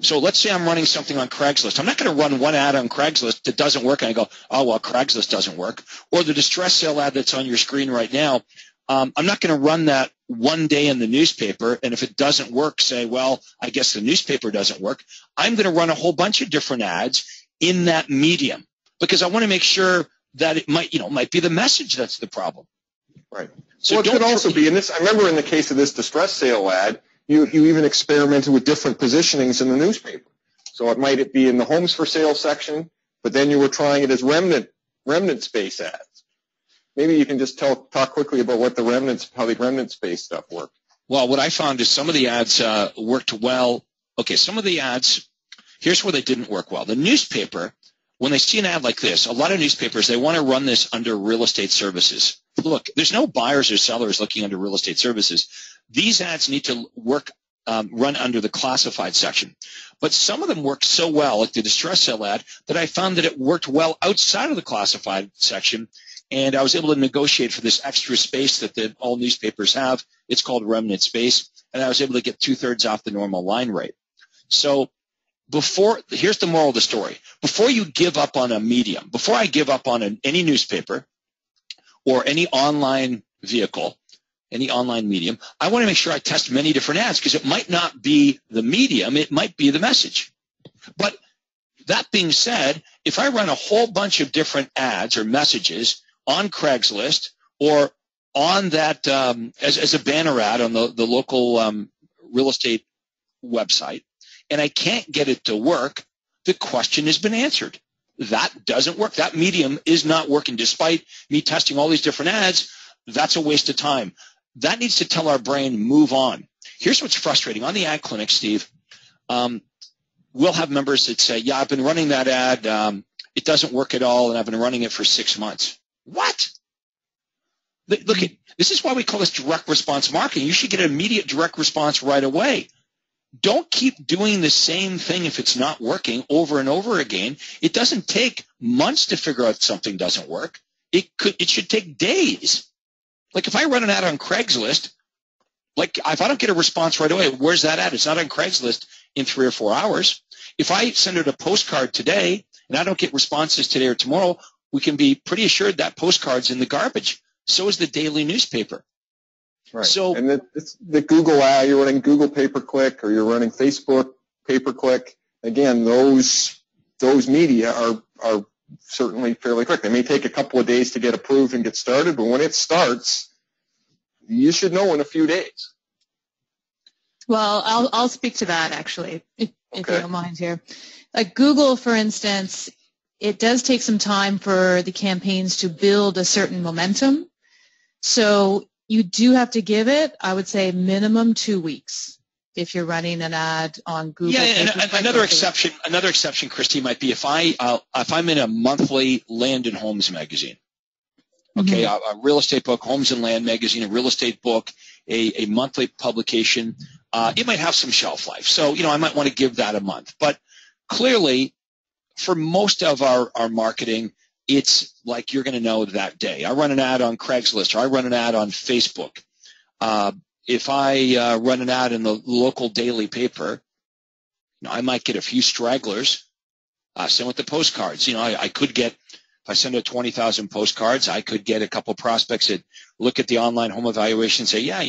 So let's say I'm running something on Craigslist. I'm not going to run one ad on Craigslist that doesn't work and I go, oh, well, Craigslist doesn't work. Or the distress sale ad that's on your screen right now, I'm not going to run that one day in the newspaper, and if it doesn't work, say, well, I guess the newspaper doesn't work. I'm going to run a whole bunch of different ads in that medium because I want to make sure that it might be the message that's the problem. Right. So it could also be, in this, I remember in the case of this distress sale ad, you even experimented with different positionings in the newspaper. So it might be in the homes for sale section, but then you were trying it as remnant space ads. Maybe you can just talk quickly about how the remnant space stuff worked. Well, what I found is some of the ads worked well. Okay, some of the ads, here's where they didn't work well. The newspaper, when they see an ad like this, a lot of newspapers, they want to run this under real estate services. Look, there's no buyers or sellers looking under real estate services. These ads need to run under the classified section. But some of them work so well, like the distress sale ad, that I found that it worked well outside of the classified section. And I was able to negotiate for this extra space that all newspapers have. It's called remnant space. And I was able to get 2/3 off the normal line rate. So here's the moral of the story. Before you give up on a medium, before I give up on any newspaper or any online vehicle, any online medium, I want to make sure I test many different ads because it might not be the medium, it might be the message. But that being said, if I run a whole bunch of different ads or messages on Craigslist or on that as a banner ad on the local real estate website, and I can't get it to work, the question has been answered. That doesn't work. That medium is not working. Despite me testing all these different ads, that's a waste of time. That needs to tell our brain, move on. Here's what's frustrating. On the ad clinic, Steve, we'll have members that say, yeah, I've been running that ad. It doesn't work at all, and I've been running it for 6 months. What? Look, this is why we call this direct response marketing. You should get an immediate direct response right away. Don't keep doing the same thing if it's not working over and over again. It doesn't take months to figure out something doesn't work. It should take days. Like if I run an ad on Craigslist, like if I don't get a response right away, where's that ad? It's not on Craigslist in 3 or 4 hours. If I send out a postcard today and I don't get responses today or tomorrow, we can be pretty assured that postcard's in the garbage. So is the daily newspaper. Right. So, and it's the Google ad, you're running Google pay-per-click or you're running Facebook pay-per-click. Again, those media are certainly fairly quick. They may take a couple of days to get approved and get started, but when it starts, you should know in a few days. Well, I'll speak to that actually, if you don't mind here. Like Google, for instance, it does take some time for the campaigns to build a certain momentum. So you do have to give it, I would say, minimum 2 weeks if you're running an ad on Google. Yeah, and another exception, Christy, might be if I'm in a monthly land and homes magazine. Okay, a real estate book, Homes and Land magazine, a real estate book, a monthly publication. It might have some shelf life. So, I might want to give that a month. But clearly, for most of our marketing, it's like you're going to know that day. I run an ad on Craigslist or I run an ad on Facebook. If I run an ad in the local daily paper, I might get a few stragglers. Same with the postcards. I could get, if I send out 20,000 postcards, I could get a couple prospects that look at the online home evaluation and say, yeah,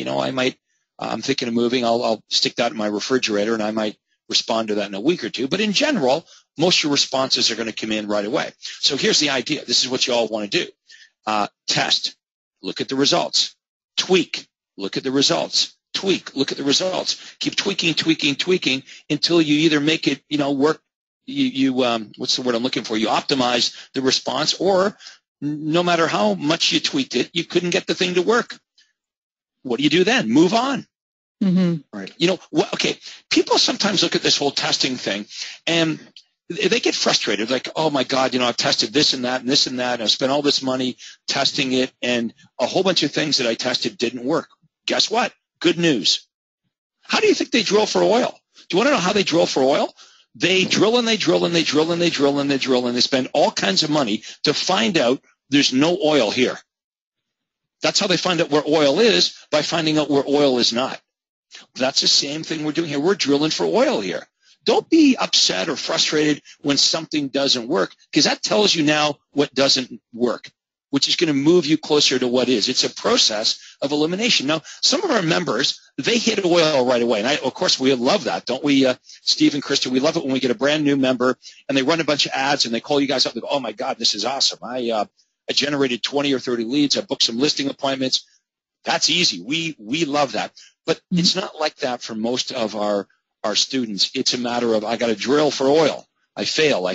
I'm thinking of moving. I'll stick that in my refrigerator and I might respond to that in a week or two. But in general, most of your responses are going to come in right away. So here's the idea. This is what you all want to do. Test. Look at the results. Tweak. Look at the results. Tweak. Look at the results. Keep tweaking until you either make it, work. What's the word I'm looking for? You optimize the response, or no matter how much you tweaked it, you couldn't get the thing to work. What do you do then? Move on. Mm-hmm. Right. Okay. People sometimes look at this whole testing thing and they get frustrated. Like, oh my God, I've tested this and that and this and that. And I've spent all this money testing it and a whole bunch of things that I tested didn't work. Guess what? Good news. How do you think they drill for oil? Do you want to know how they drill for oil? They drill and they drill and they drill and they drill and they drill and they spend all kinds of money to find out there's no oil here. That's how they find out where oil is, by finding out where oil is not. That's the same thing we're doing here. We're drilling for oil here. Don't be upset or frustrated when something doesn't work, because that tells you now what doesn't work, which is going to move you closer to what is. It's a process of elimination. Now, some of our members, they hit oil right away. And of course, we love that, don't we, Steve and Krista? We love it when we get a brand new member and they run a bunch of ads and they call you guys up and go, oh my God, this is awesome. I generated 20 or 30 leads. I booked some listing appointments. That's easy. We love that. But it's not like that for most of our students. It's a matter of, I got to drill for oil. I fail.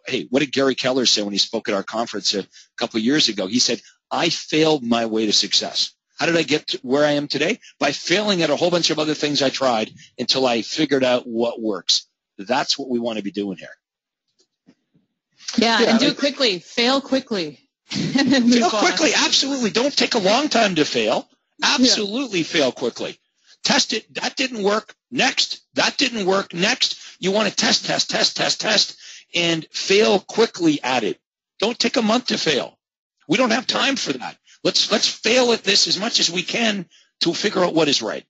Hey, what did Gary Keller say when he spoke at our conference a couple of years ago? He said, I failed my way to success. How did I get to where I am today? By failing at a whole bunch of other things I tried until I figured out what works. That's what we want to be doing here. Yeah, and do it quickly. Fail quickly. And then move on. Fail quickly, absolutely. Don't take a long time to fail. Absolutely fail quickly. Test it. That didn't work. Next. That didn't work. Next. You want to test, and fail quickly at it. Don't take a month to fail. We don't have time for that. Let's fail at this as much as we can to figure out what is right.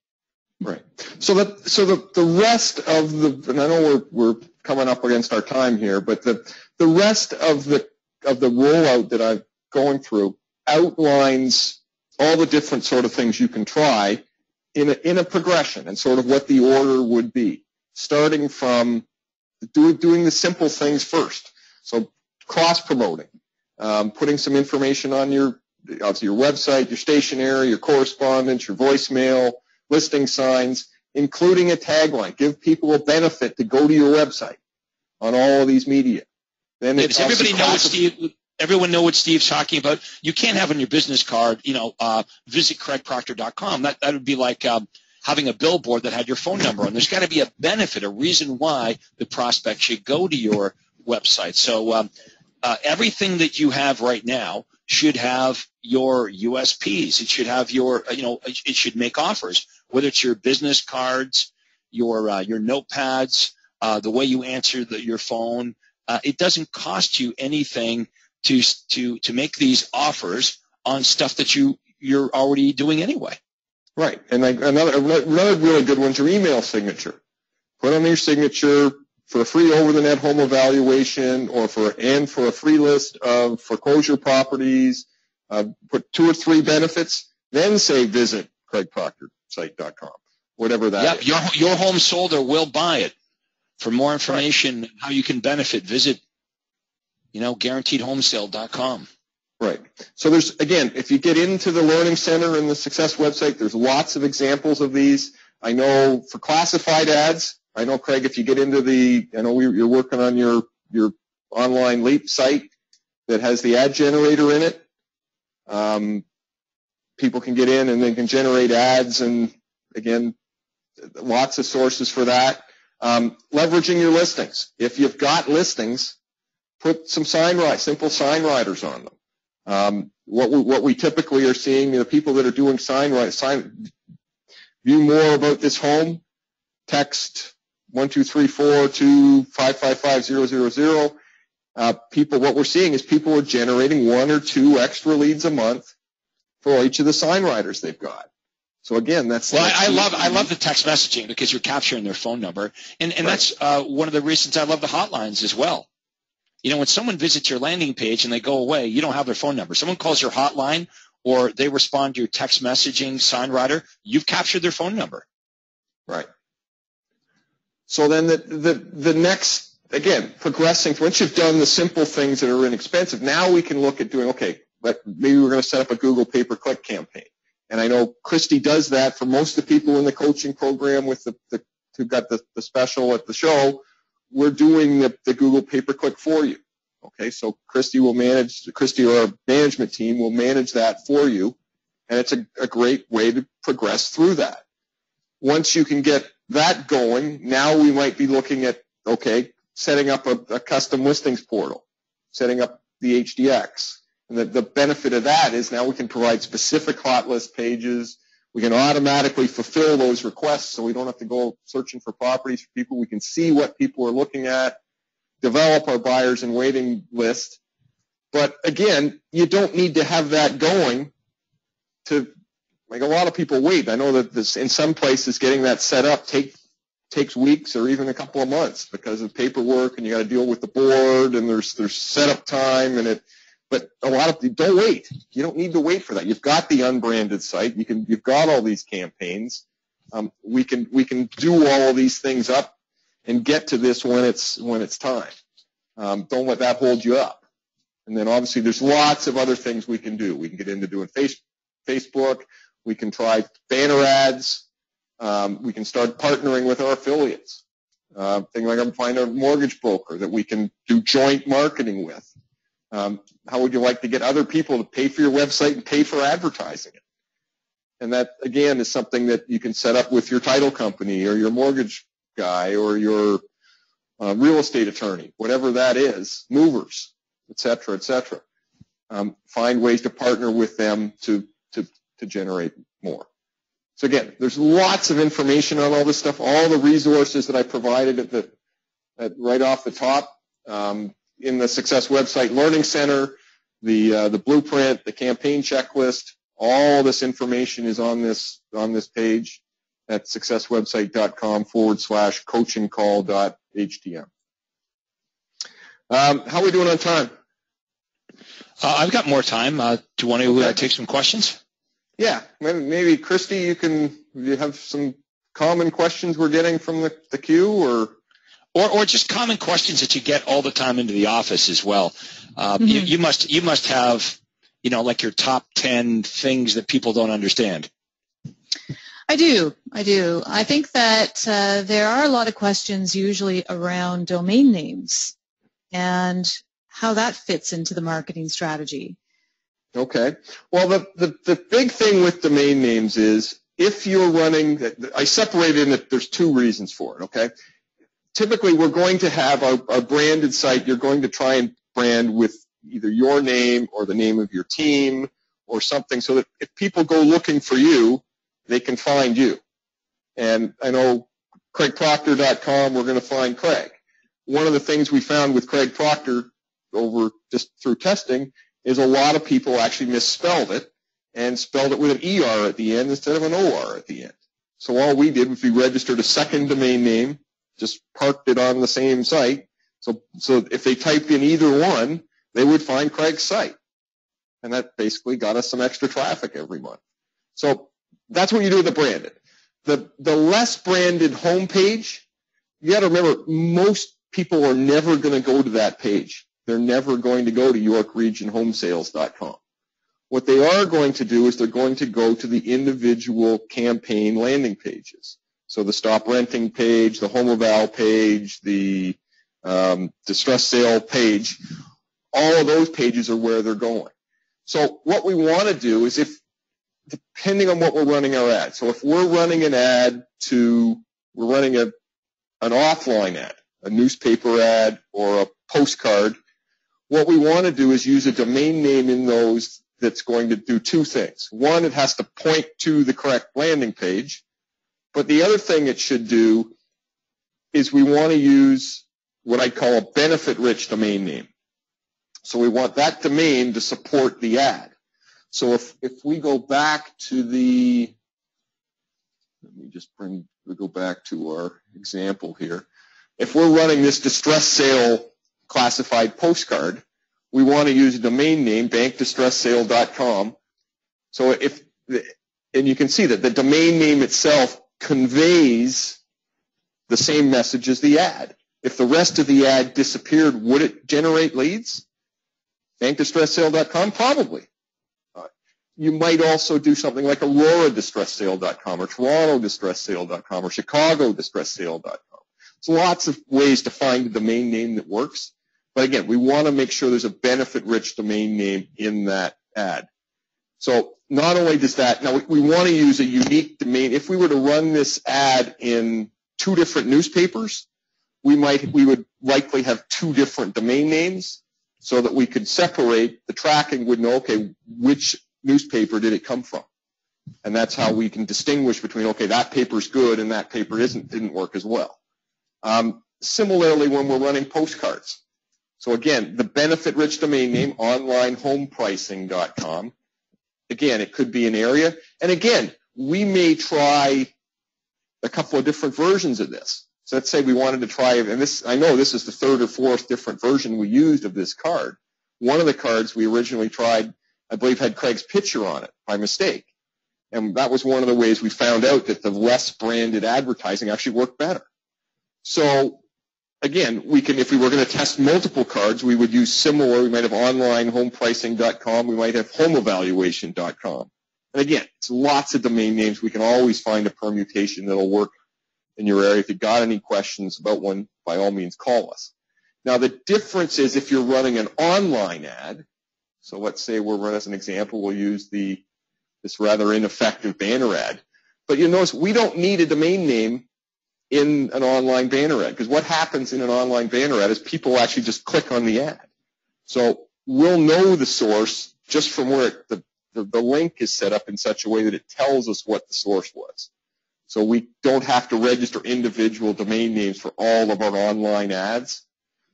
Right. So the rest of the, and I know we're coming up against our time here, but the rest of the rollout that I'm going through outlines all the different sort of things you can try in a progression and sort of what the order would be, starting from doing the simple things first. So cross-promoting, putting some information on your website, your stationery, your correspondence, your voicemail, listing signs, including a tagline. Give people a benefit to go to your website on all of these media. Then does everyone know what Steve's talking about? You can't have on your business card, visit CraigProctor.com. That would be like, having a billboard that had your phone number on. There's got to be a benefit, a reason why the prospect should go to your website. So everything that you have right now should have your USPs. It should have your, it should make offers, whether it's your business cards, your notepads, the way you answer your phone. It doesn't cost you anything to make these offers on stuff that you're already doing anyway. Right. And another really good one's your email signature. Put on your signature for a free over-the-net home evaluation or for a free list of foreclosure properties. Put 2 or 3 benefits, then say visit craigproctorsite.com, whatever that is. Yep, your home sold or will buy it. For more information on how you can benefit, visit, guaranteedhomesale.com. Right. So there's, again, if you get into the Learning Center and the Success website, there's lots of examples of these. I know for classified ads, I know, Craig, if you get into you're working on your online LEAP site that has the ad generator in it. People can get in and they can generate ads, and again, lots of sources for that. Leveraging your listings. If you've got listings, put some simple sign riders on them. What we typically are seeing, the people that are doing view more about this home, text 1-2-3-4-2-555-000. What we're seeing is people are generating 1 or 2 extra leads a month for each of the sign riders they've got. So again, I love the text messaging because you're capturing their phone number, and right. That's one of the reasons I love the hotlines as well. When someone visits your landing page and they go away, you don't have their phone number. Someone calls your hotline or they respond to your text messaging sign rider, you've captured their phone number. Right. So then the next, again, progressing, once you've done the simple things that are inexpensive, now we can look at doing, maybe we're going to set up a Google pay-per-click campaign. And I know Christy does that for most of the people in the coaching program with who got the special at the show. We're doing the Google pay-per-click for you. Okay, so Christy or our management team will manage that for you. And it's a great way to progress through that. Once you can get that going, now we might be looking at, setting up a custom listings portal, setting up the HDX. And the benefit of that is now we can provide specific hot list pages. We can automatically fulfill those requests so we don't have to go searching for properties for people. We can see what people are looking at, develop our buyers and waiting list. But again, you don't need to have that going to, a lot of people wait. I know that in some places getting that set up takes weeks or even a couple of months because of paperwork, and you got to deal with the board, and there's setup time, but a lot of people don't wait. You don't need to wait for that. You've got the unbranded site. You've got all these campaigns. We can do all of these things up and get to this when it's time. Don't let that hold you up. And then obviously there's lots of other things we can do. We can get into doing Facebook. We can try banner ads. We can start partnering with our affiliates. Things like I'm find a mortgage broker that we can do joint marketing with. How would you like to get other people to pay for your website and pay for advertising it? And that, again, is something that you can set up with your title company or your mortgage guy or your real estate attorney, whatever that is, movers, et cetera, et cetera. Find ways to partner with them to generate more. So again, there's lots of information on all this stuff, all the resources that I provided right off the top. In the Success website Learning Center, the blueprint, the campaign checklist, all this information is on this page at successwebsite.com/coachingcall.htm. How are we doing on time? I've got more time. Do you want to take some questions? Yeah, maybe Christy, you have some common questions we're getting from the queue, or just common questions that you get all the time into the office as well. You must have, like your top 10 things that people don't understand. I do. I think that there are a lot of questions usually around domain names and how that fits into the marketing strategy. Okay. Well, the big thing with domain names is if you're running, I separated in that there's two reasons for it, okay? Typically, we're going to have our branded site, you're going to try and brand with either your name or the name of your team or something so that if people go looking for you, they can find you. And I know CraigProctor.com, we're going to find Craig. One of the things we found with Craig Proctor over just through testing is a lot of people actually misspelled it and spelled it with an ER at the end instead of an OR at the end. So all we did was we registered a second domain name, just parked it on the same site. So if they typed in either one, they would find Craig's site. And that basically got us some extra traffic every month. So that's what you do with the branded. The less branded homepage, you got to remember, most people are never going to go to that page. They're never going to go to YorkRegionHomeSales.com. What they are going to do is they're going to go to the individual campaign landing pages. So the stop renting page, the home eval page, the distress sale page, all of those pages are where they're going. So what we want to do is depending on what we're running our ad. So if we're running an ad we're running an offline ad, a newspaper ad or a postcard, what we want to do is use a domain name in those that's going to do two things. One, it has to point to the correct landing page, but the other thing it should do is we want to use what I call a benefit-rich domain name. So we want that domain to support the ad. So if we go back to we go back to our example here. If we're running this distress sale classified postcard, we want to use a domain name, bankdistresssale.com. So and you can see that the domain name itself conveys the same message as the ad. If the rest of the ad disappeared, would it generate leads? Bankdistresssale.com? Probably. You might also do something like AuroraDistressSale.com or TorontoDistressSale.com or ChicagoDistressSale.com. There's lots of ways to find a domain name that works. But again, we want to make sure there's a benefit-rich domain name in that ad. So not only does that, now we want to use a unique domain. If we were to run this ad in two different newspapers, we would likely have two different domain names so that we could separate. The tracking would know, okay, which newspaper did it come from? And that's how we can distinguish between, okay, that paper's good and that paper didn't work as well. Similarly, when we're running postcards. So again, the benefit-rich domain name, onlinehomepricing.com. Again, it could be an area. And again, we may try a couple of different versions of this. So let's say we wanted to try, and I know this is the third or fourth different version we used of this card. One of the cards we originally tried, I believe, had Craig's picture on it by mistake. And that was one of the ways we found out that the less branded advertising actually worked better. So again, if we were going to test multiple cards, we would use similar. We might have onlinehomepricing.com. We might have homeevaluation.com. And again, it's lots of domain names. We can always find a permutation that'll work in your area. If you've got any questions about one, by all means, call us. Now, the difference is if you're running an online ad, so let's say as an example, we'll use this rather ineffective banner ad. But you'll notice we don't need a domain name in an online banner ad, because what happens in an online banner ad is people actually just click on the ad. So we'll know the source just from where the link is set up in such a way that it tells us what the source was. So we don't have to register individual domain names for all of our online ads.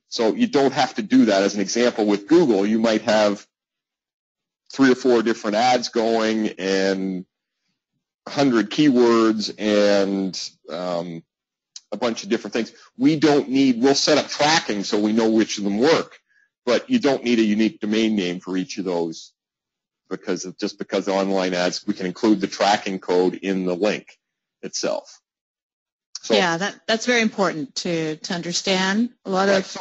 So you don't have to do that. As an example, with Google, you might have 3 or 4 different ads going and 100 keywords and a bunch of different things. We'll set up tracking so we know which of them work, but you don't need a unique domain name for each of those because online ads, we can include the tracking code in the link itself. So, yeah, that's very important to understand. A lot of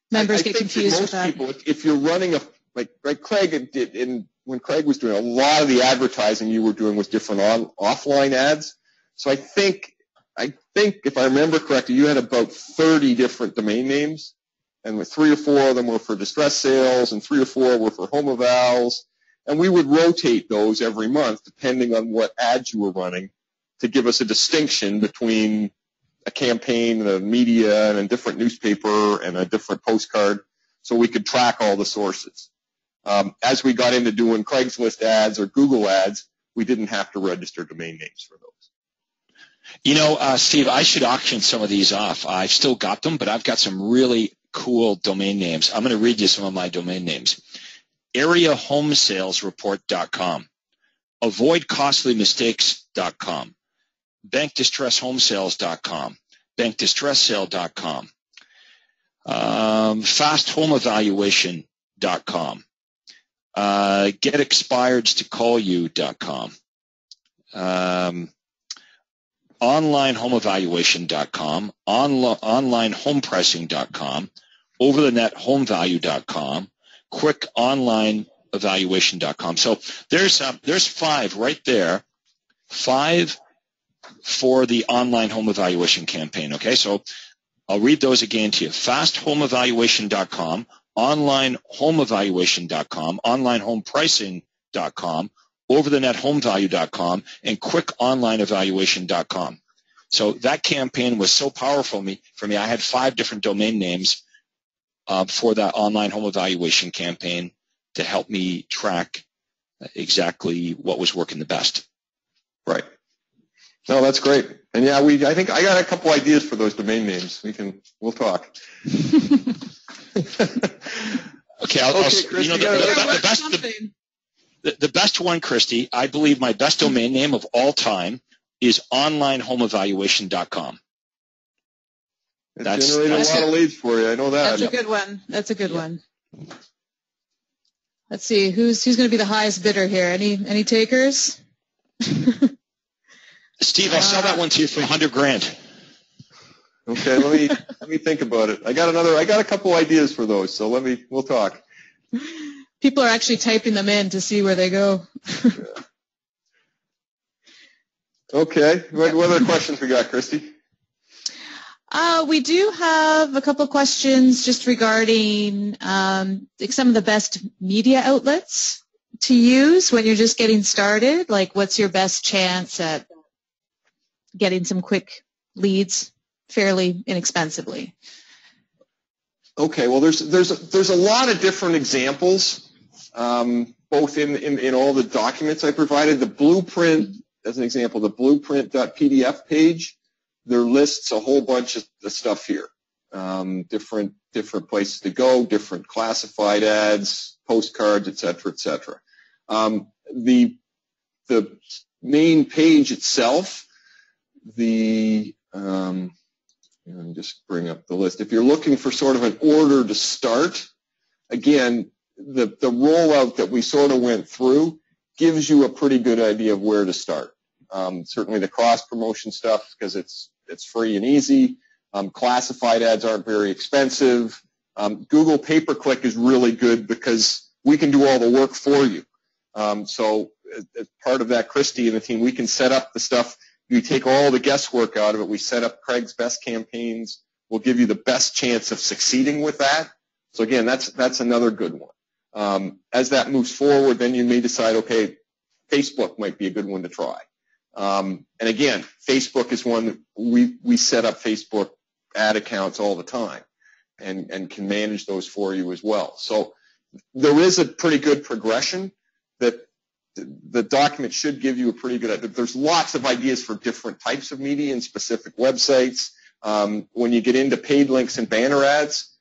members get confused with that. People, if you're running like Craig did, when Craig was doing a lot of the advertising you were doing was different offline ads. So I think if I remember correctly, you had about 30 different domain names, and with 3 or 4 of them were for distress sales, and 3 or 4 were for home evals, And we would rotate those every month depending on what ads you were running to give us a distinction between a campaign, the media, and a different newspaper and a different postcard, so we could track all the sources. As we got into doing Craigslist ads or Google ads, we didn't have to register domain names for those. You know, Steve, I should auction some of these off. I've still got them, but I've got some really cool domain names. I'm going to read you some of my domain names. AreaHomeSalesReport.com, AvoidCostlyMistakes.com, BankDistressHomeSales.com, BankDistressSale.com, FastHomeEvaluation.com, GetExpiredToCallYou.com, OnlineHomeEvaluation.com, OnlineHomePricing.com, OverTheNetHomeValue.com, QuickOnlineEvaluation.com. So there's 5 right there, 5 for the online home evaluation campaign. Okay, so I'll read those again to you. FastHomeEvaluation.com, OnlineHomeEvaluation.com, OnlineHomePricing.com, OverTheNetHomeValue.com, and QuickOnlineEvaluation.com. So that campaign was so powerful for me. I had 5 different domain names for that online home evaluation campaign to help me track exactly what was working the best. Right. No, that's great. And yeah, I think I got a couple ideas for those domain names. We'll talk. Okay, Christy, you know, the best one, Christy, I believe my best domain name of all time is onlinehomeevaluation.com. It generated a lot of leads for you. I know that. That's a good one. That's a good one. Let's see who's going to be the highest bidder here. Any takers? Steve, I'll sell that one to you for $100,000. Okay, let me think about it. I got a couple ideas for those, so we'll talk. People are actually typing them in to see where they go. Okay, what other questions we got, Christy? We do have a couple of questions just regarding some of the best media outlets to use when you're just getting started. Like, what's your best chance at getting some quick leads fairly inexpensively? Okay, well, there's a lot of different examples, both in all the documents I provided. The blueprint, as an example, the blueprint.pdf page, there lists a whole bunch of the stuff here, different places to go, different classified ads, postcards, et cetera, et cetera. The main page itself, let me just bring up the list. If you're looking for sort of an order to start, again, the rollout that we sort of went through gives you a pretty good idea of where to start. Certainly the cross-promotion stuff, because it's free and easy. Classified ads aren't very expensive. Google pay-per-click is really good because we can do all the work for you. So as part of that, Christy and the team, we can set up the stuff. You take all the guesswork out of it. We set up Craig's best campaigns. We'll give you the best chance of succeeding with that. So again, that's another good one. As that moves forward, then you may decide, okay, Facebook might be a good one to try. And again, Facebook is one that we set up Facebook ad accounts all the time and can manage those for you as well. So there is a pretty good progression that the document should give you a pretty good idea. There's lots of ideas for different types of media and specific websites. When you get into paid links and banner ads,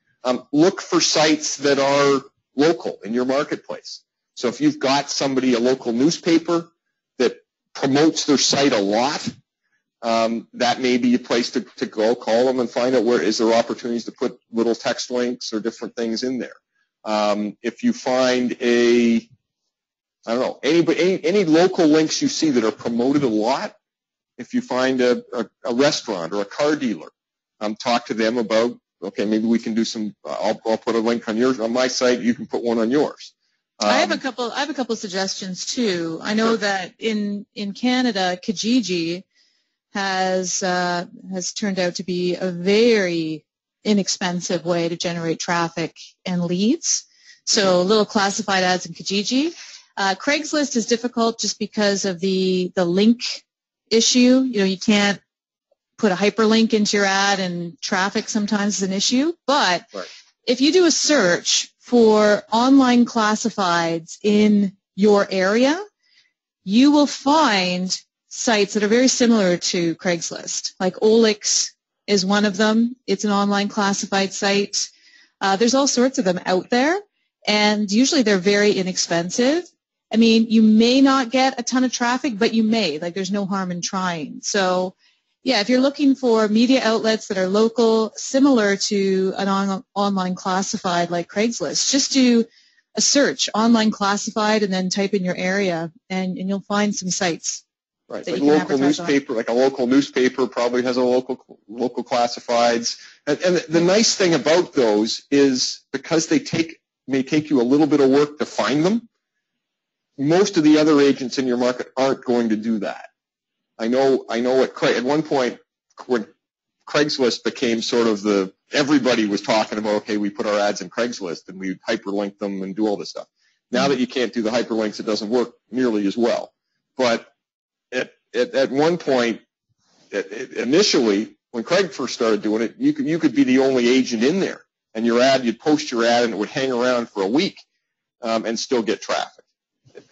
look for sites that are local in your marketplace. So if you've got somebody, a local newspaper that promotes their site a lot, that may be a place to go, call them and find out where is there opportunities to put little text links or different things in there. If you find any local links you see that are promoted a lot, if you find a restaurant or a car dealer, talk to them about, okay, maybe we can do some, I'll put a link on my site, you can put one on yours. I have a couple suggestions too. I know that in Canada, Kijiji has turned out to be a very inexpensive way to generate traffic and leads. So little classified ads in Kijiji. Craigslist is difficult just because of the link issue. You can't put a hyperlink into your ad, and traffic sometimes is an issue. But if you do a search for online classifieds in your area, you will find sites that are very similar to Craigslist. Like Olix is one of them. It's an online classified site. There's all sorts of them out there, and usually they're very inexpensive. I mean, you may not get a ton of traffic, but you may. Like, there's no harm in trying. So, yeah, if you're looking for media outlets that are local, similar to an online classified like Craigslist, just do a search, online classified, and then type in your area, and you'll find some sites. Right, like local newspaper, like a local newspaper probably has a local classifieds. And the nice thing about those is because they may take you a little bit of work to find them, most of the other agents in your market aren't going to do that. I know at one point when Craigslist became sort of everybody was talking about, okay, we put our ads in Craigslist and we hyperlink them and do all this stuff. Now that you can't do the hyperlinks, it doesn't work nearly as well. But at one point, initially, when Craig first started doing it, you could be the only agent in there, and you'd post your ad and it would hang around for a week and still get traffic.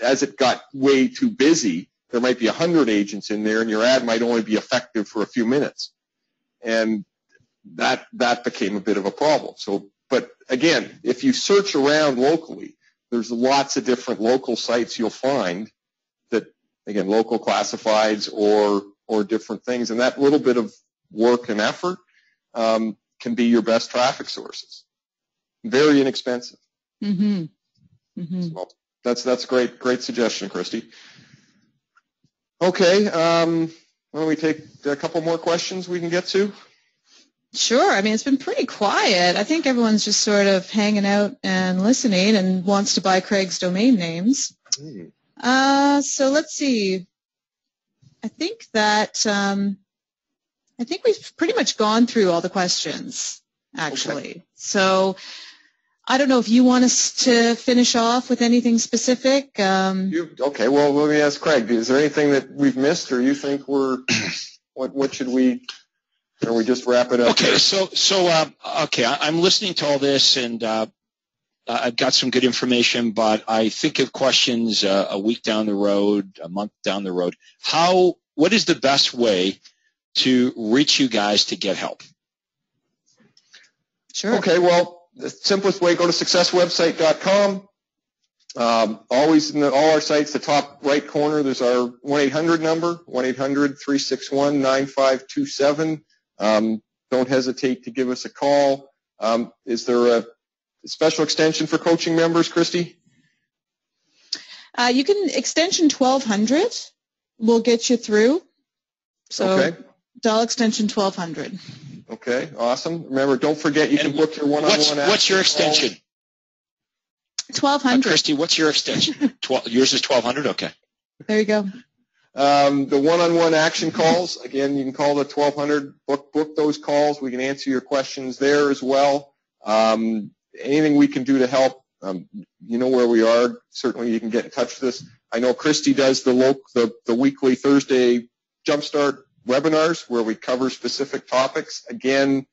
As it got way too busy, there might be 100 agents in there, and your ad might only be effective for a few minutes, and that became a bit of a problem. So, but again, if you search around locally, there's lots of different local sites you'll find that, again, local classifieds or different things, and that little bit of work and effort can be your best traffic sources. Very inexpensive. Mm-hmm. Mm-hmm. So that's great suggestion, Christy. Okay, why don't we take a couple more questions we can get to? Sure. I mean, it's been pretty quiet. I think everyone's just sort of hanging out and listening and wants to buy Craig's domain names. So let's see. I think we've pretty much gone through all the questions, actually. Okay. So I don't know if you want us to finish off with anything specific. Okay, well, let me ask Craig. Is there anything that we've missed, or you think what should we, or we just wrap it up? Okay, okay, I'm listening to all this, and I've got some good information, but I think of questions a week down the road, a month down the road. What is the best way to reach you guys to get help? Sure. Okay, well, the simplest way, go to successwebsite.com. Always in all our sites, the top right corner, there's our 1-800 number, 1-800-361-9527. Don't hesitate to give us a call. Is there a special extension for coaching members, Christy? You can extension 1200 will get you through. So okay. Dial extension 1200. Okay, awesome. Remember, don't forget you can book your one-on-one action. What's your extension? 1200. Christy, what's your extension? Yours is 1200? Okay. There you go. The one-on-one action calls, again, you can call the 1200, book those calls. We can answer your questions there as well. Anything we can do to help, you know where we are. Certainly you can get in touch with us. I know Christy does the weekly Thursday Jumpstart webinars where we cover specific topics. Again,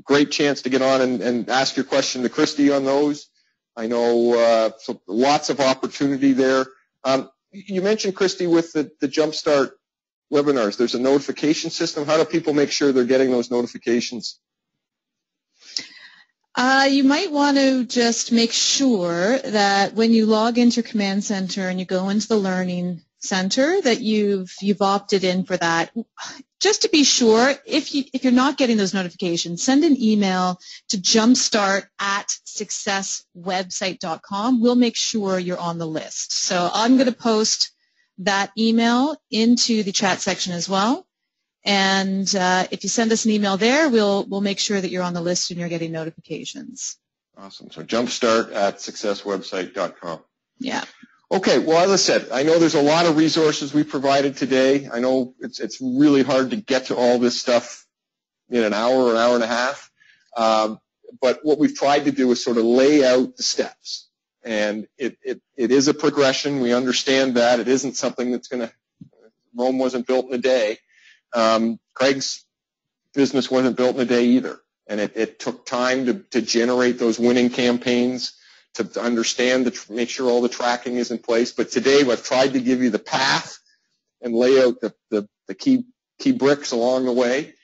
great chance to get on and ask your question to Christy on those. I know so lots of opportunity there. You mentioned, Christy, with the Jumpstart webinars, there's a notification system. How do people make sure they're getting those notifications? You might want to just make sure that when you log into your command center and you go into the learning center that you've opted in for that. Just to be sure, if you're not getting those notifications, send an email to jumpstart@successwebsite.com. We'll make sure you're on the list. So I'm going to post that email into the chat section as well. And if you send us an email there, we'll make sure that you're on the list and you're getting notifications. Awesome. So jumpstart@successwebsite.com. Yeah. Okay. Well, as I said, I know there's a lot of resources we provided today. I know it's really hard to get to all this stuff in an hour or an hour and a half. But what we've tried to do is sort of lay out the steps. And it is a progression. We understand that. It isn't something that's going to, Rome wasn't built in a day. Craig's business wasn't built in a day either. And it took time to generate those winning campaigns, to understand, make sure all the tracking is in place. But today I've tried to give you the path and lay out the key bricks along the way.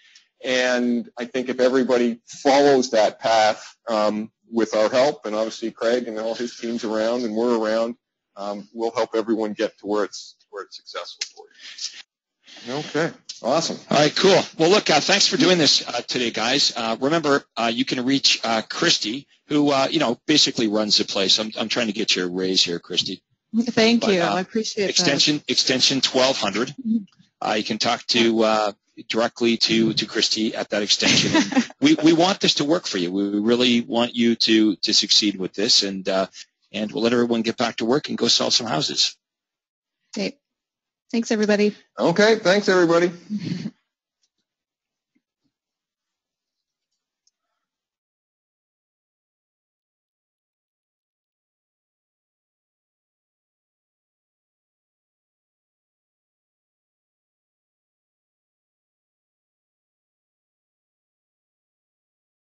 And I think if everybody follows that path with our help, and obviously Craig and all his teams around and we're around, we'll help everyone get to where it's successful for you. Okay, awesome. All right, cool. Well, look, thanks for doing this today, guys. Remember, you can reach Christy, who basically runs the place. I'm trying to get you a raise here, Christy. Thank you. I appreciate extension 1200. You can talk to directly to Christy at that extension. And we want this to work for you. We really want you to succeed with this, and we'll let everyone get back to work and go sell some houses. Okay. Thanks, everybody. Okay. Thanks, everybody.